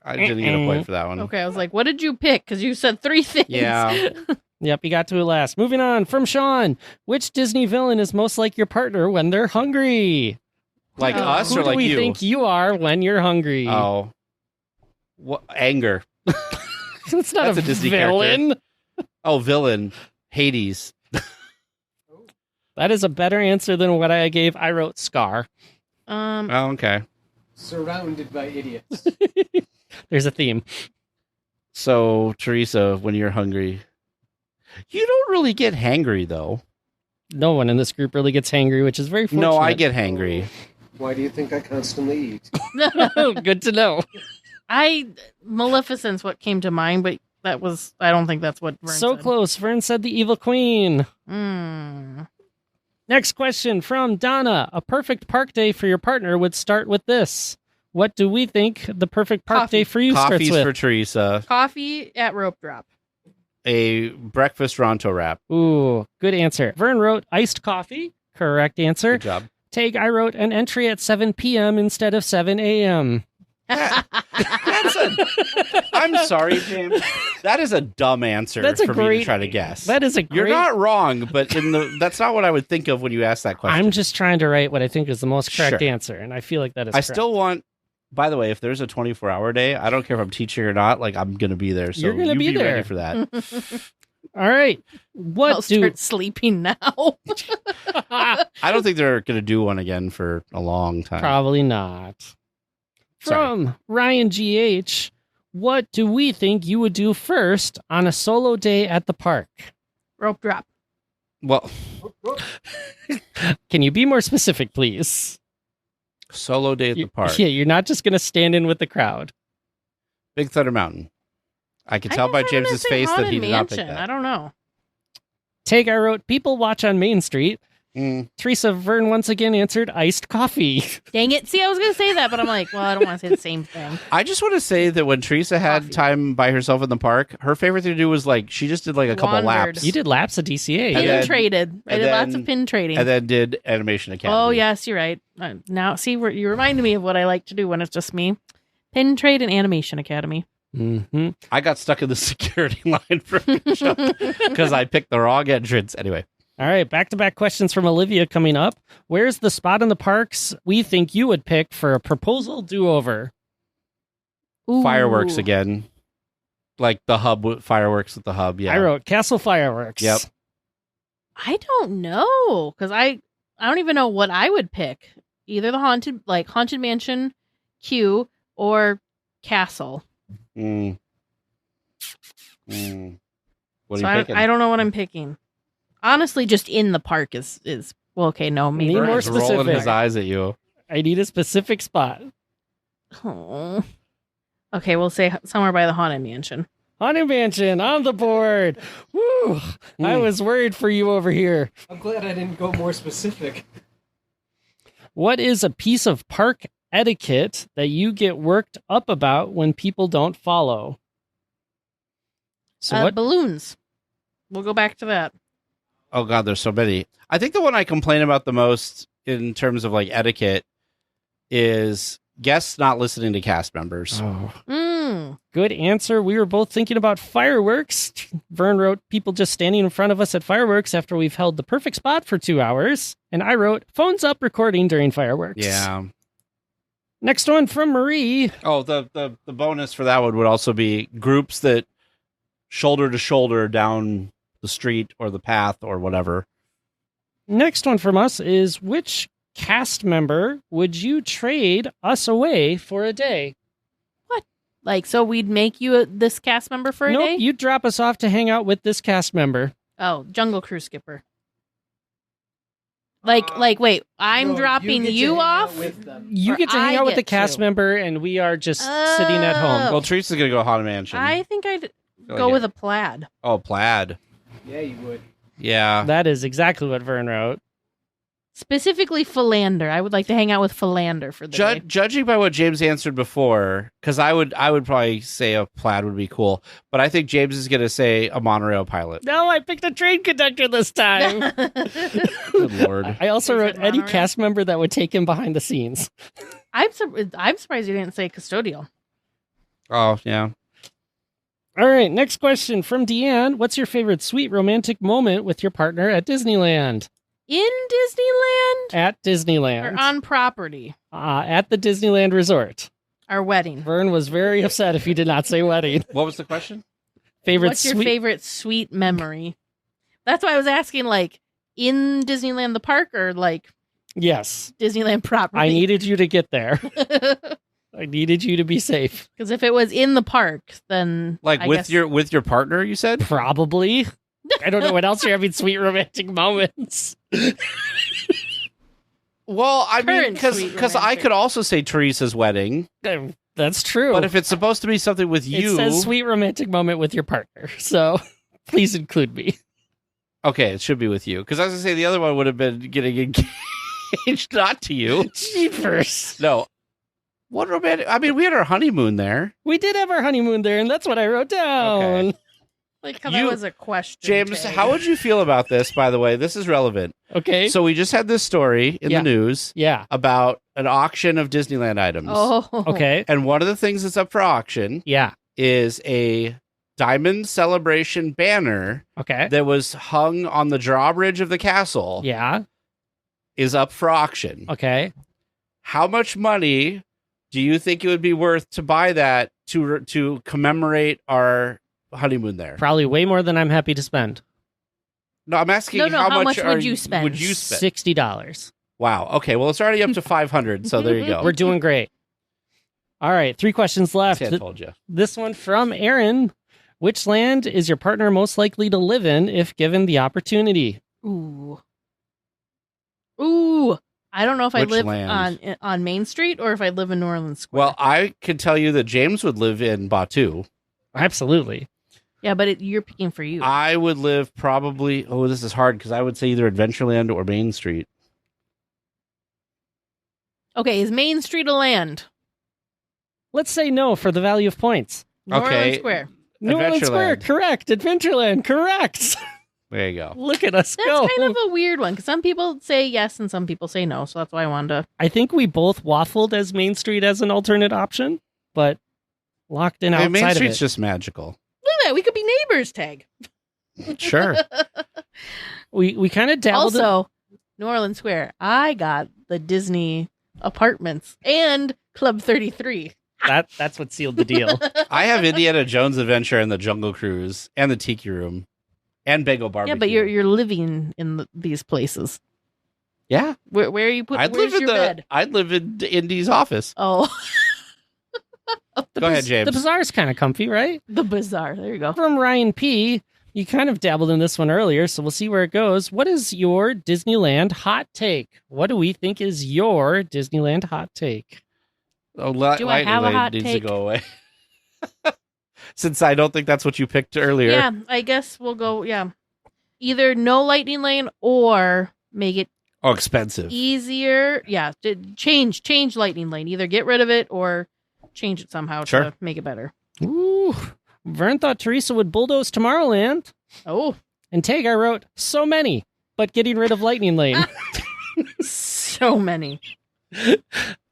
I didn't get a point for that one. okay, I was like, what did you pick? Because you said three things. Yeah. Yep, you got to it last. Moving on from Sean. Which Disney villain is most like your partner when they're hungry? Like Oh. us Who or do like we you? think you are when you're hungry? Oh, what anger? It's not That's a a Disney villain. Oh, villain, Hades. That is a better answer than what I gave. I wrote Scar. Oh, okay. Surrounded by idiots. There's a theme. So, Teresa, when you're hungry, You don't really get hangry, though. No one in this group really gets hangry, which is very fortunate. No, I get hangry. Why do you think I constantly eat? Good to know. Maleficent's what came to mind, but I don't think that's what Vern So said. close. Vern said the Evil Queen. Mm. Next question from Donna. A perfect park day for your partner would start with this. What do we think the perfect park Coffee. day for you Coffee's starts with? for Teresa. Coffee at rope drop. A breakfast Ronto wrap. Ooh, good answer. Vern wrote iced coffee. Correct answer. Good job. Tag, I wrote an entry at 7 p.m. instead of 7 a.m. I'm sorry, James. That is a dumb answer That's a for me great- to try to guess. That is a great... You're not wrong, but that's not what I would think of when you ask that question. I'm just trying to write what I think is the most correct Sure. answer, and I feel like that is I correct. still want. By the way, if there's a 24-hour day, I don't care if I'm teaching or not. Like, I'm gonna be there. So You're gonna you be there. ready for that. All right. What I'll do... start sleeping now. I don't think they're gonna do one again for a long time. Probably not. Sorry. From Ryan GH, what do we think you would do first on a solo day at the park? Rope drop. Well, Can you be more specific, please? solo day at the park. Yeah, you're not just going to stand in with the crowd. Big Thunder Mountain. I can tell by guess I'm gonna James's say face that Haunted he did not pick Mansion. I that. don't know. Take, I wrote, people watch on Main Street. Mm. Teresa Vern once again answered iced coffee. Dang it. See, I was going to say that, but I'm like, well, I don't want to say the same thing. I just want to say that when Teresa had Coffee. time by herself in the park, her favorite thing to do was like she just did like a couple Wandered. laps. You did laps at DCA. And Pin then- traded. I and did lots then- of pin trading. and then did Animation Academy. Oh, yes, you're right. Now, see, you reminded me of what I like to do when it's just me. Pin trade and Animation Academy. Mm-hmm. I got stuck in the security line for because I picked the wrong entrance. Anyway, All right, back-to-back questions from Olivia coming up. Where's the spot in the parks we think you would pick for a proposal do-over? Ooh. fireworks again, like the hub fireworks at the hub. Yeah, I wrote Castle Fireworks. Yep. I don't know, because I don't even know what I would pick. Either the Haunted Mansion queue or Castle. Mm. Mm. What are So you I picking? don't know what I'm picking. Honestly, just in the park is well, okay, no, maybe. Need more Vern's rolling specific. his eyes at you. I need a specific spot. Oh. Okay, we'll say somewhere by the Haunted Mansion. Haunted Mansion on the board. Woo! I was worried for you over here. I'm glad I didn't go more specific. What is a piece of park etiquette that you get worked up about when people don't follow? So what? Balloons. We'll go back to that. Oh God, there's so many. I think the one I complain about the most in terms of like etiquette is guests not listening to cast members. Oh, Mm. good answer. We were both thinking about fireworks. Vern wrote people just standing in front of us at fireworks after we've held the perfect spot for 2 hours. And I wrote phones up recording during fireworks. Yeah. Next one from Marie. Oh, the bonus for that one would also be groups that shoulder to shoulder down the street or the path or whatever. Next one from us is which cast member would you trade us away for a day? Like, so we'd make you this cast member for a Nope, day? you drop us off to hang out with this cast member. Oh, Jungle Cruise Skipper. Wait, I'm dropping you off? You Or get to hang I out with the get cast to. member, and we are just sitting at home. Oh. Well, Teresa's gonna go Haunted Mansion. I think I'd feel go like with it. a plaid. Oh, plaid. Yeah, you would. Yeah. That is exactly what Vern wrote. Specifically Philander. I would like to hang out with Philander for the day. Judging by what James answered before, because I would probably say a plaid would be cool, but I think James is gonna say a monorail pilot. No, I picked a train conductor this time. Good lord. I also Is wrote it any monorail? cast member that would take him behind the scenes. I'm surprised you didn't say custodial. Oh yeah. All right, next question from Deanne. What's your favorite sweet romantic moment with your partner at Disneyland? In Disneyland At Disneyland. or on property? At the Disneyland Resort. Our wedding. Vern was very upset if you did not say wedding. What was the question? Favorite What's your sweet... favorite sweet memory? That's why I was asking, like, in Disneyland the park or like Yes. Disneyland property. I needed you to get there. I needed you to be safe. Because if it was in the park, then Like I with guess- your partner, you said? Probably. I don't know what else you're having sweet romantic moments. Well, I mean, Current sweet because I romantic. could also say Teresa's wedding, That's true. but if it's supposed to be something with you, it says sweet romantic moment with your partner, so please include me. okay, it should be with you. Because I was gonna say the other one would have been getting engaged, not to you. Jeepers. No. What romantic? I mean, we had our honeymoon there. We did have our honeymoon there, and that's what I wrote down. Okay. Like how You- that was a question. James, tag. how would you feel about this? By the way, this is relevant. Okay. So we just had this story in Yeah. the news Yeah. about an auction of Disneyland items. Oh, Okay. And one of the things that's up for auction Yeah. is a Diamond Celebration banner Okay. that was hung on the drawbridge of the castle Yeah. is up for auction. Okay. How much money do you think it would be worth to buy that to commemorate our honeymoon there? Probably way more than I'm happy to spend. No, I'm asking No, how much are would you spend? Would you spend? $60. Wow. Okay. Well, it's already up to 500. So there you go. We're doing great. All right. 3 questions left. See, I told you. This one from Aaron. Which land is your partner most likely to live in if given the opportunity? Ooh. I don't know if I Which live land? on Main Street or if I live in New Orleans Square. Well, I can tell you that James would live in Batu. Absolutely. yeah, but you're picking for you. I would live probably. Oh, this is hard because I would say either Adventureland or Main Street. Okay, is Main Street a land? Let's say no for the value of points. New Okay. Orleans Square. New Orleans Square, Adventureland. correct. Adventureland, correct. There you go. Look at us That's go. kind of a weird one because some people say yes and some people say no. So that's why I wanted to. I think we both waffled as Main Street as an alternate option, but locked in Hey, outside Main of Street's it. just magical. Look at that. We could be neighbors, Tag. Sure. We kind of dabbled in- Also, New Orleans Square. I got the Disney apartments and Club 33. That's what sealed the deal. I have Indiana Jones Adventure and the Jungle Cruise and the Tiki Room and Bagel Barbecue. Yeah, but you're living in these places. Yeah. Where are you put? I'd Where's live in your bed? I'd live in Indy's office. Oh, Go ahead, James. The bazaar's kind of comfy, right? the bazaar. There you go. From Ryan P. You kind of dabbled in this one earlier, so we'll see where it goes. What is your Disneyland hot take? What do we think is your Disneyland hot take? Oh, Do I have a Lightning hot needs take? to go away. Since I don't think that's what you picked earlier. Yeah, I guess we'll go. Yeah, either no lightning lane or make it Oh, expensive. easier. Yeah, change lightning lane. Either get rid of it or change it somehow Sure. to make it better. Ooh, Vern thought Teresa would bulldoze Tomorrowland. Oh, And Tagar wrote, so many, but getting rid of Lightning Lane. so many.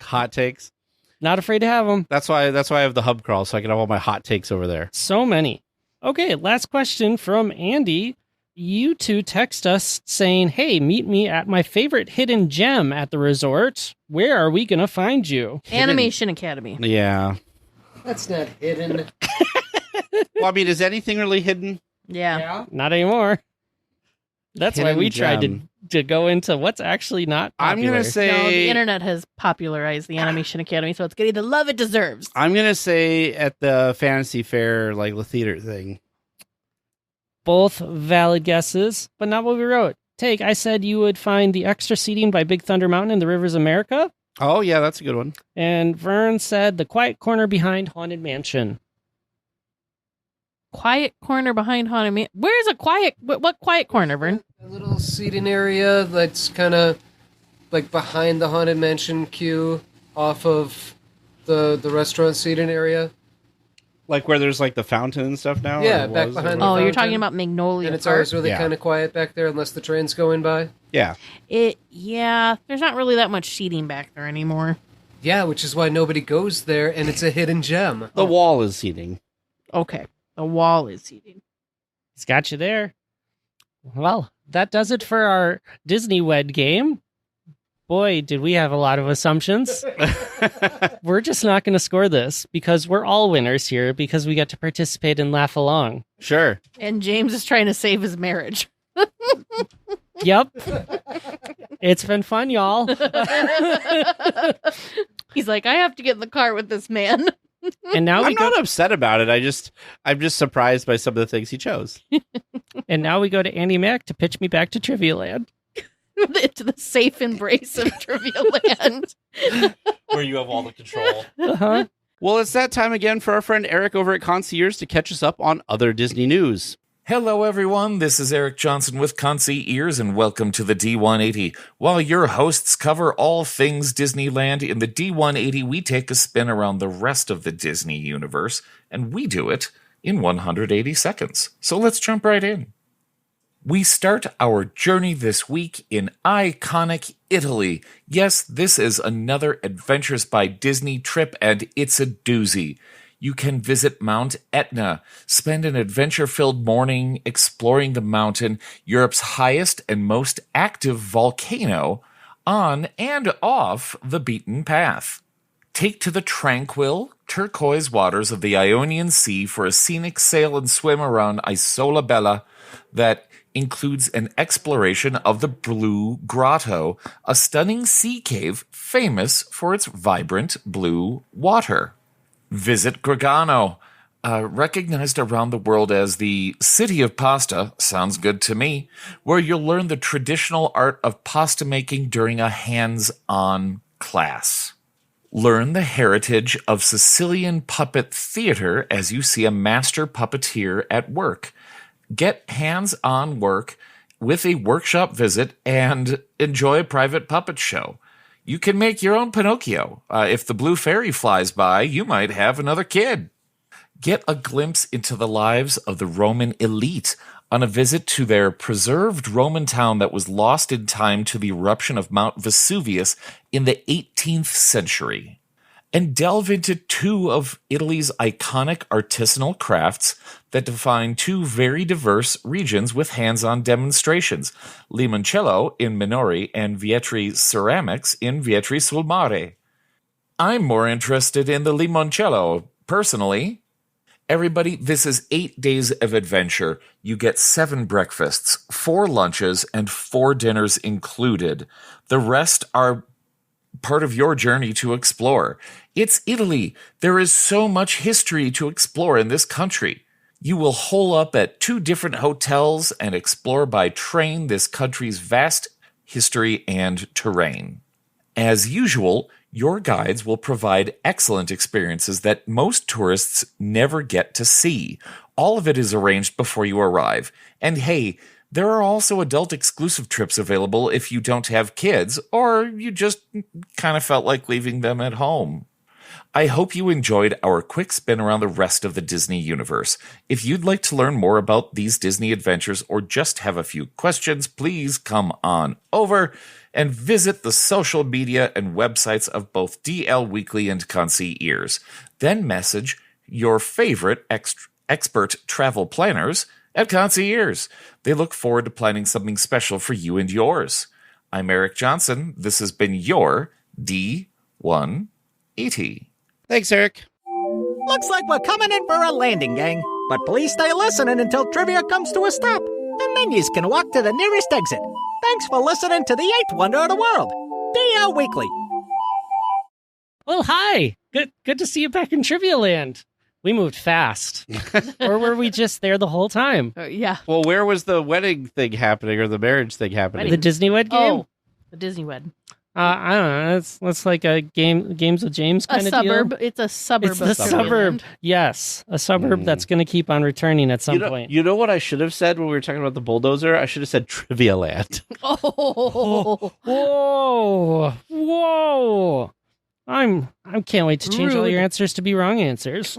Hot takes. Not afraid to have them. That's why I have the hub crawl, so I can have all my hot takes over there. So many. Okay, last question from Andy. You two text us saying, hey, meet me at my favorite hidden gem at the resort. Where are we going to find you? Animation Academy. Yeah. That's not hidden. Well, I mean, is anything really hidden? Yeah. Not anymore. That's why Hidden we tried gem. to go into what's actually not I'm popular. gonna say No, the internet has popularized the Animation Academy, so it's getting the love it deserves. I'm gonna say at the Fantasy Fair, like the theater thing. Both valid guesses, but not what we wrote. Take, I said you would find the extra seating by Big Thunder Mountain in the Rivers of America. Oh yeah, that's a good one. And Vern said the quiet corner behind Haunted Mansion. Quiet corner behind Haunted Man. Where's a quiet? What quiet corner, Vern? A little seating area that's kind of like behind the Haunted Mansion queue off of the restaurant seating area. Like where there's like the fountain and stuff now. Yeah, or back was, behind or- Oh, you're fountain. talking about Magnolia And it's Park. always really Yeah. kind of quiet back there unless the train's going by. Yeah. Yeah, there's not really that much seating back there anymore. Yeah, which is why nobody goes there, and it's a hidden gem. The wall is seating. Okay, the wall is seating. He's got you there. Well, that does it for our Disneywed game. Boy, did we have a lot of assumptions. We're just not going to score this because we're all winners here because we get to participate and laugh along. Sure. And James is trying to save his marriage. Yep. It's been fun, y'all. He's like, I have to get in the car with this man. And now I'm not upset about it. I'm just surprised by some of the things he chose. And now we go to Andy Mack to pitch me back to Trivia Land. To the safe embrace of Trivia Land. Where you have all the control. Uh-huh. Well, it's that time again for our friend Eric over at Concierge to catch us up on other Disney news. Hello, everyone. This is Eric Johnson with Concierge, and welcome to the D180. While your hosts cover all things Disneyland, in the D180, we take a spin around the rest of the Disney universe, and we do it in 180 seconds. So let's jump right in. We start our journey this week in iconic Italy. Yes, this is another Adventures by Disney trip, and it's a doozy. You can visit Mount Etna, spend an adventure-filled morning exploring the mountain, Europe's highest and most active volcano, on and off the beaten path. Take to the tranquil, turquoise waters of the Ionian Sea for a scenic sail and swim around Isola Bella that includes an exploration of the Blue Grotto, a stunning sea cave famous for its vibrant blue water. Visit Gregano, recognized around the world as the City of Pasta, sounds good to me, where you'll learn the traditional art of pasta making during a hands-on class. Learn the heritage of Sicilian puppet theater as you see a master puppeteer at work. Get hands-on work with a workshop visit and enjoy a private puppet show. You can make your own Pinocchio. If the blue fairy flies by, you might have another kid. Get a glimpse into the lives of the Roman elite on a visit to their preserved Roman town that was lost in time to the eruption of Mount Vesuvius in the 18th century. And delve into two of Italy's iconic artisanal crafts that define two very diverse regions with hands-on demonstrations, Limoncello in Minori and Vietri Ceramics in Vietri sul Mare. I'm more interested in the Limoncello, personally. Everybody, this is 8 days of adventure. You get 7 breakfasts, 4 lunches, and 4 dinners included. The rest are part of your journey to explore. It's Italy. There is so much history to explore in this country. You will hole up at 2 different hotels and explore by train this country's vast history and terrain. As usual, your guides will provide excellent experiences that most tourists never get to see. All of it is arranged before you arrive. And hey, there are also adult-exclusive trips available if you don't have kids, or you just kind of felt like leaving them at home. I hope you enjoyed our quick spin around the rest of the Disney universe. If you'd like to learn more about these Disney adventures or just have a few questions, please come on over and visit the social media and websites of both DL Weekly and Concierge. Then message your favorite expert travel planners at Concierge. They look forward to planning something special for you and yours. I'm Eric Johnson. This has been your D180. Thanks, Eric. Looks like we're coming in for a landing, gang. But please stay listening until trivia comes to a stop. And then you can walk to the nearest exit. Thanks for listening to the 8th wonder of the world, DL Weekly. Well, hi. Good to see you back in Trivia Land. We moved fast. Or were we just there the whole time? Yeah. Well, where was the wedding thing happening or the marriage thing happening? The Disneywed Game? Oh, the Disneywed. I don't know. That's like a games with James kind A of suburb. deal. It's a suburb. It's of the Disneyland. suburb. Yes, a suburb that's going to keep on returning at some point. You know what I should have said when we were talking about the bulldozer? I should have said Trivia Land. Oh. Whoa! I can't wait to change all Rude. your answers to be wrong answers.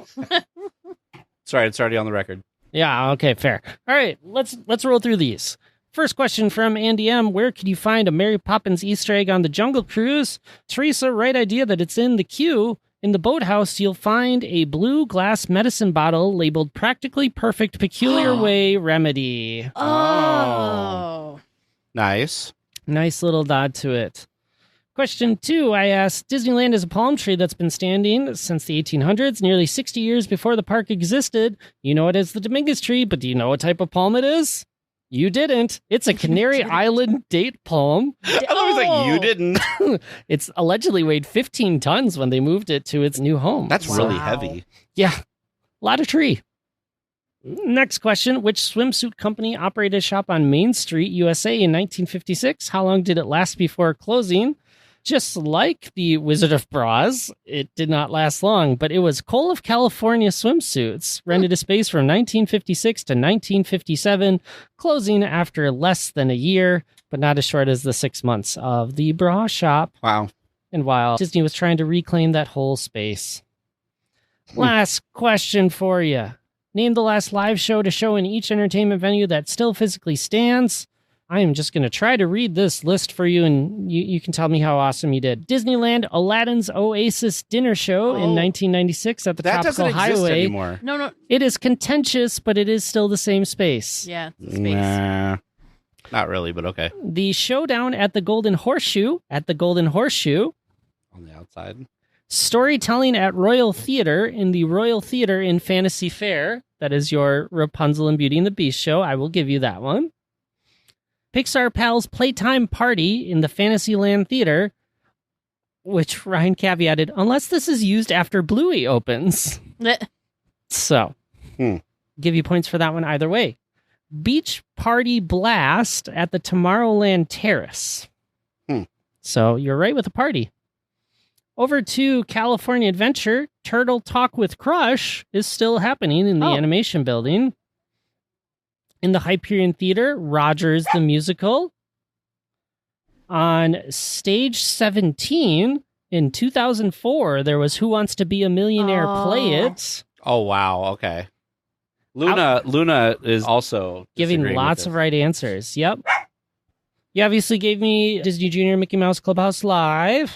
Sorry, it's already on the record. Yeah. Okay. Fair. All right. Let's roll through these. First question from Andy M. Where could you find a Mary Poppins Easter egg on the Jungle Cruise? Teresa, right idea that it's in the queue. In the boathouse, you'll find a blue glass medicine bottle labeled Practically Perfect Peculiar Way Remedy. Oh. Nice. Nice little nod to it. Question 2, I asked, Disneyland is a palm tree that's been standing since the 1800s, nearly 60 years before the park existed. You know it as the Dominguez tree, but do you know what type of palm it is? You didn't. It's a Canary Island date palm. I thought it was like, you didn't. It's allegedly weighed 15 tons when they moved it to its new home. That's really heavy. Yeah, a lot of tree. Next question. Which swimsuit company operated a shop on Main Street, USA in 1956? How long did it last before closing? Just like the Wizard of Bras, it did not last long, but it was Cole of California Swimsuits, rented a space from 1956 to 1957, closing after less than a year, but not as short as the 6 months of the bra shop. Wow. And while Disney was trying to reclaim that whole space. Last question for you. Name the last live show to show in each entertainment venue that still physically stands. I am just going to try to read this list for you, and you can tell me how awesome you did. Disneyland Aladdin's Oasis Dinner Show in 1996 at the Tropical Highway. Exist anymore. No. It is contentious, but it is still the same space. Yeah, it's space. Nah, not really, but okay. The Showdown at the Golden Horseshoe, On the outside. Storytelling at Royal Theater in the Royal Theater in Fantasy Fair. That is your Rapunzel and Beauty and the Beast show. I will give you that one. Pixar Pals Playtime Party in the Fantasyland Theater, which Ryan caveated, unless this is used after Bluey opens. So, give you points for that one either way. Beach Party Blast at the Tomorrowland Terrace. So, you're right with the party. Over to California Adventure, Turtle Talk with Crush is still happening in the animation building. In the Hyperion Theater, Rogers the Musical. On Stage 17, in 2004, there was Who Wants to Be a Millionaire Play It. Oh, wow. Okay. Luna is also giving lots of right answers. Yep. You obviously gave me Disney Junior Mickey Mouse Clubhouse Live.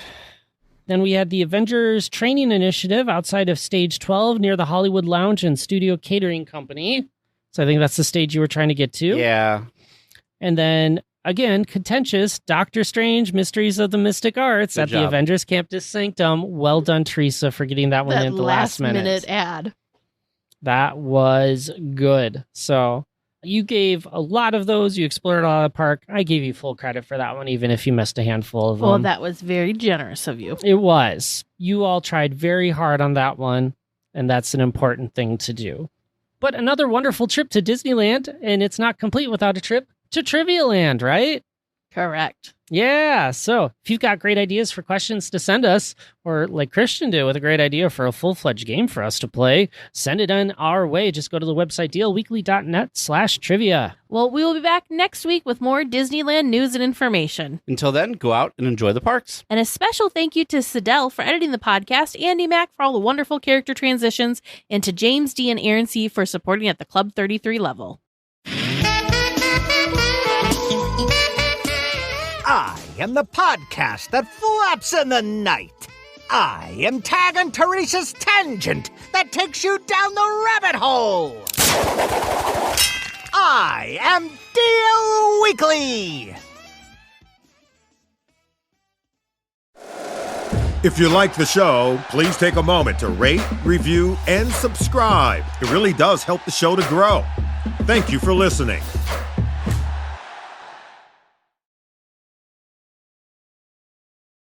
Then we had the Avengers Training Initiative outside of Stage 12 near the Hollywood Lounge and Studio Catering Company. So I think that's the stage you were trying to get to. Yeah. And then, again, contentious, Doctor Strange, Mysteries of the Mystic Arts at the Avengers Campus Sanctum. Well done, Teresa, for getting that one in at the last minute. Ad. That was good. So you gave a lot of those. You explored all the park. I gave you full credit for that one, even if you missed a handful of them. Well, that was very generous of you. It was. You all tried very hard on that one, and that's an important thing to do. But another wonderful trip to Disneyland, and it's not complete without a trip to Trivia Land, right? Correct. Yeah, so if you've got great ideas for questions to send us, or like Christian did with a great idea for a full-fledged game for us to play, send it on our way. Just go to the website DLWeekly.net/trivia. Well, we will be back next week with more Disneyland news and information. Until then, go out and enjoy the parks. And a special thank you to Sidel for editing the podcast, Andy Mack for all the wonderful character transitions, and to James D. and Aaron C. for supporting at the Club 33 level. I am the podcast that flaps in the night. I am Tag and Teresa's Tangent that takes you down the rabbit hole. I am DLWeekly. If you like the show, please take a moment to rate, review, and subscribe. It really does help the show to grow. Thank you for listening.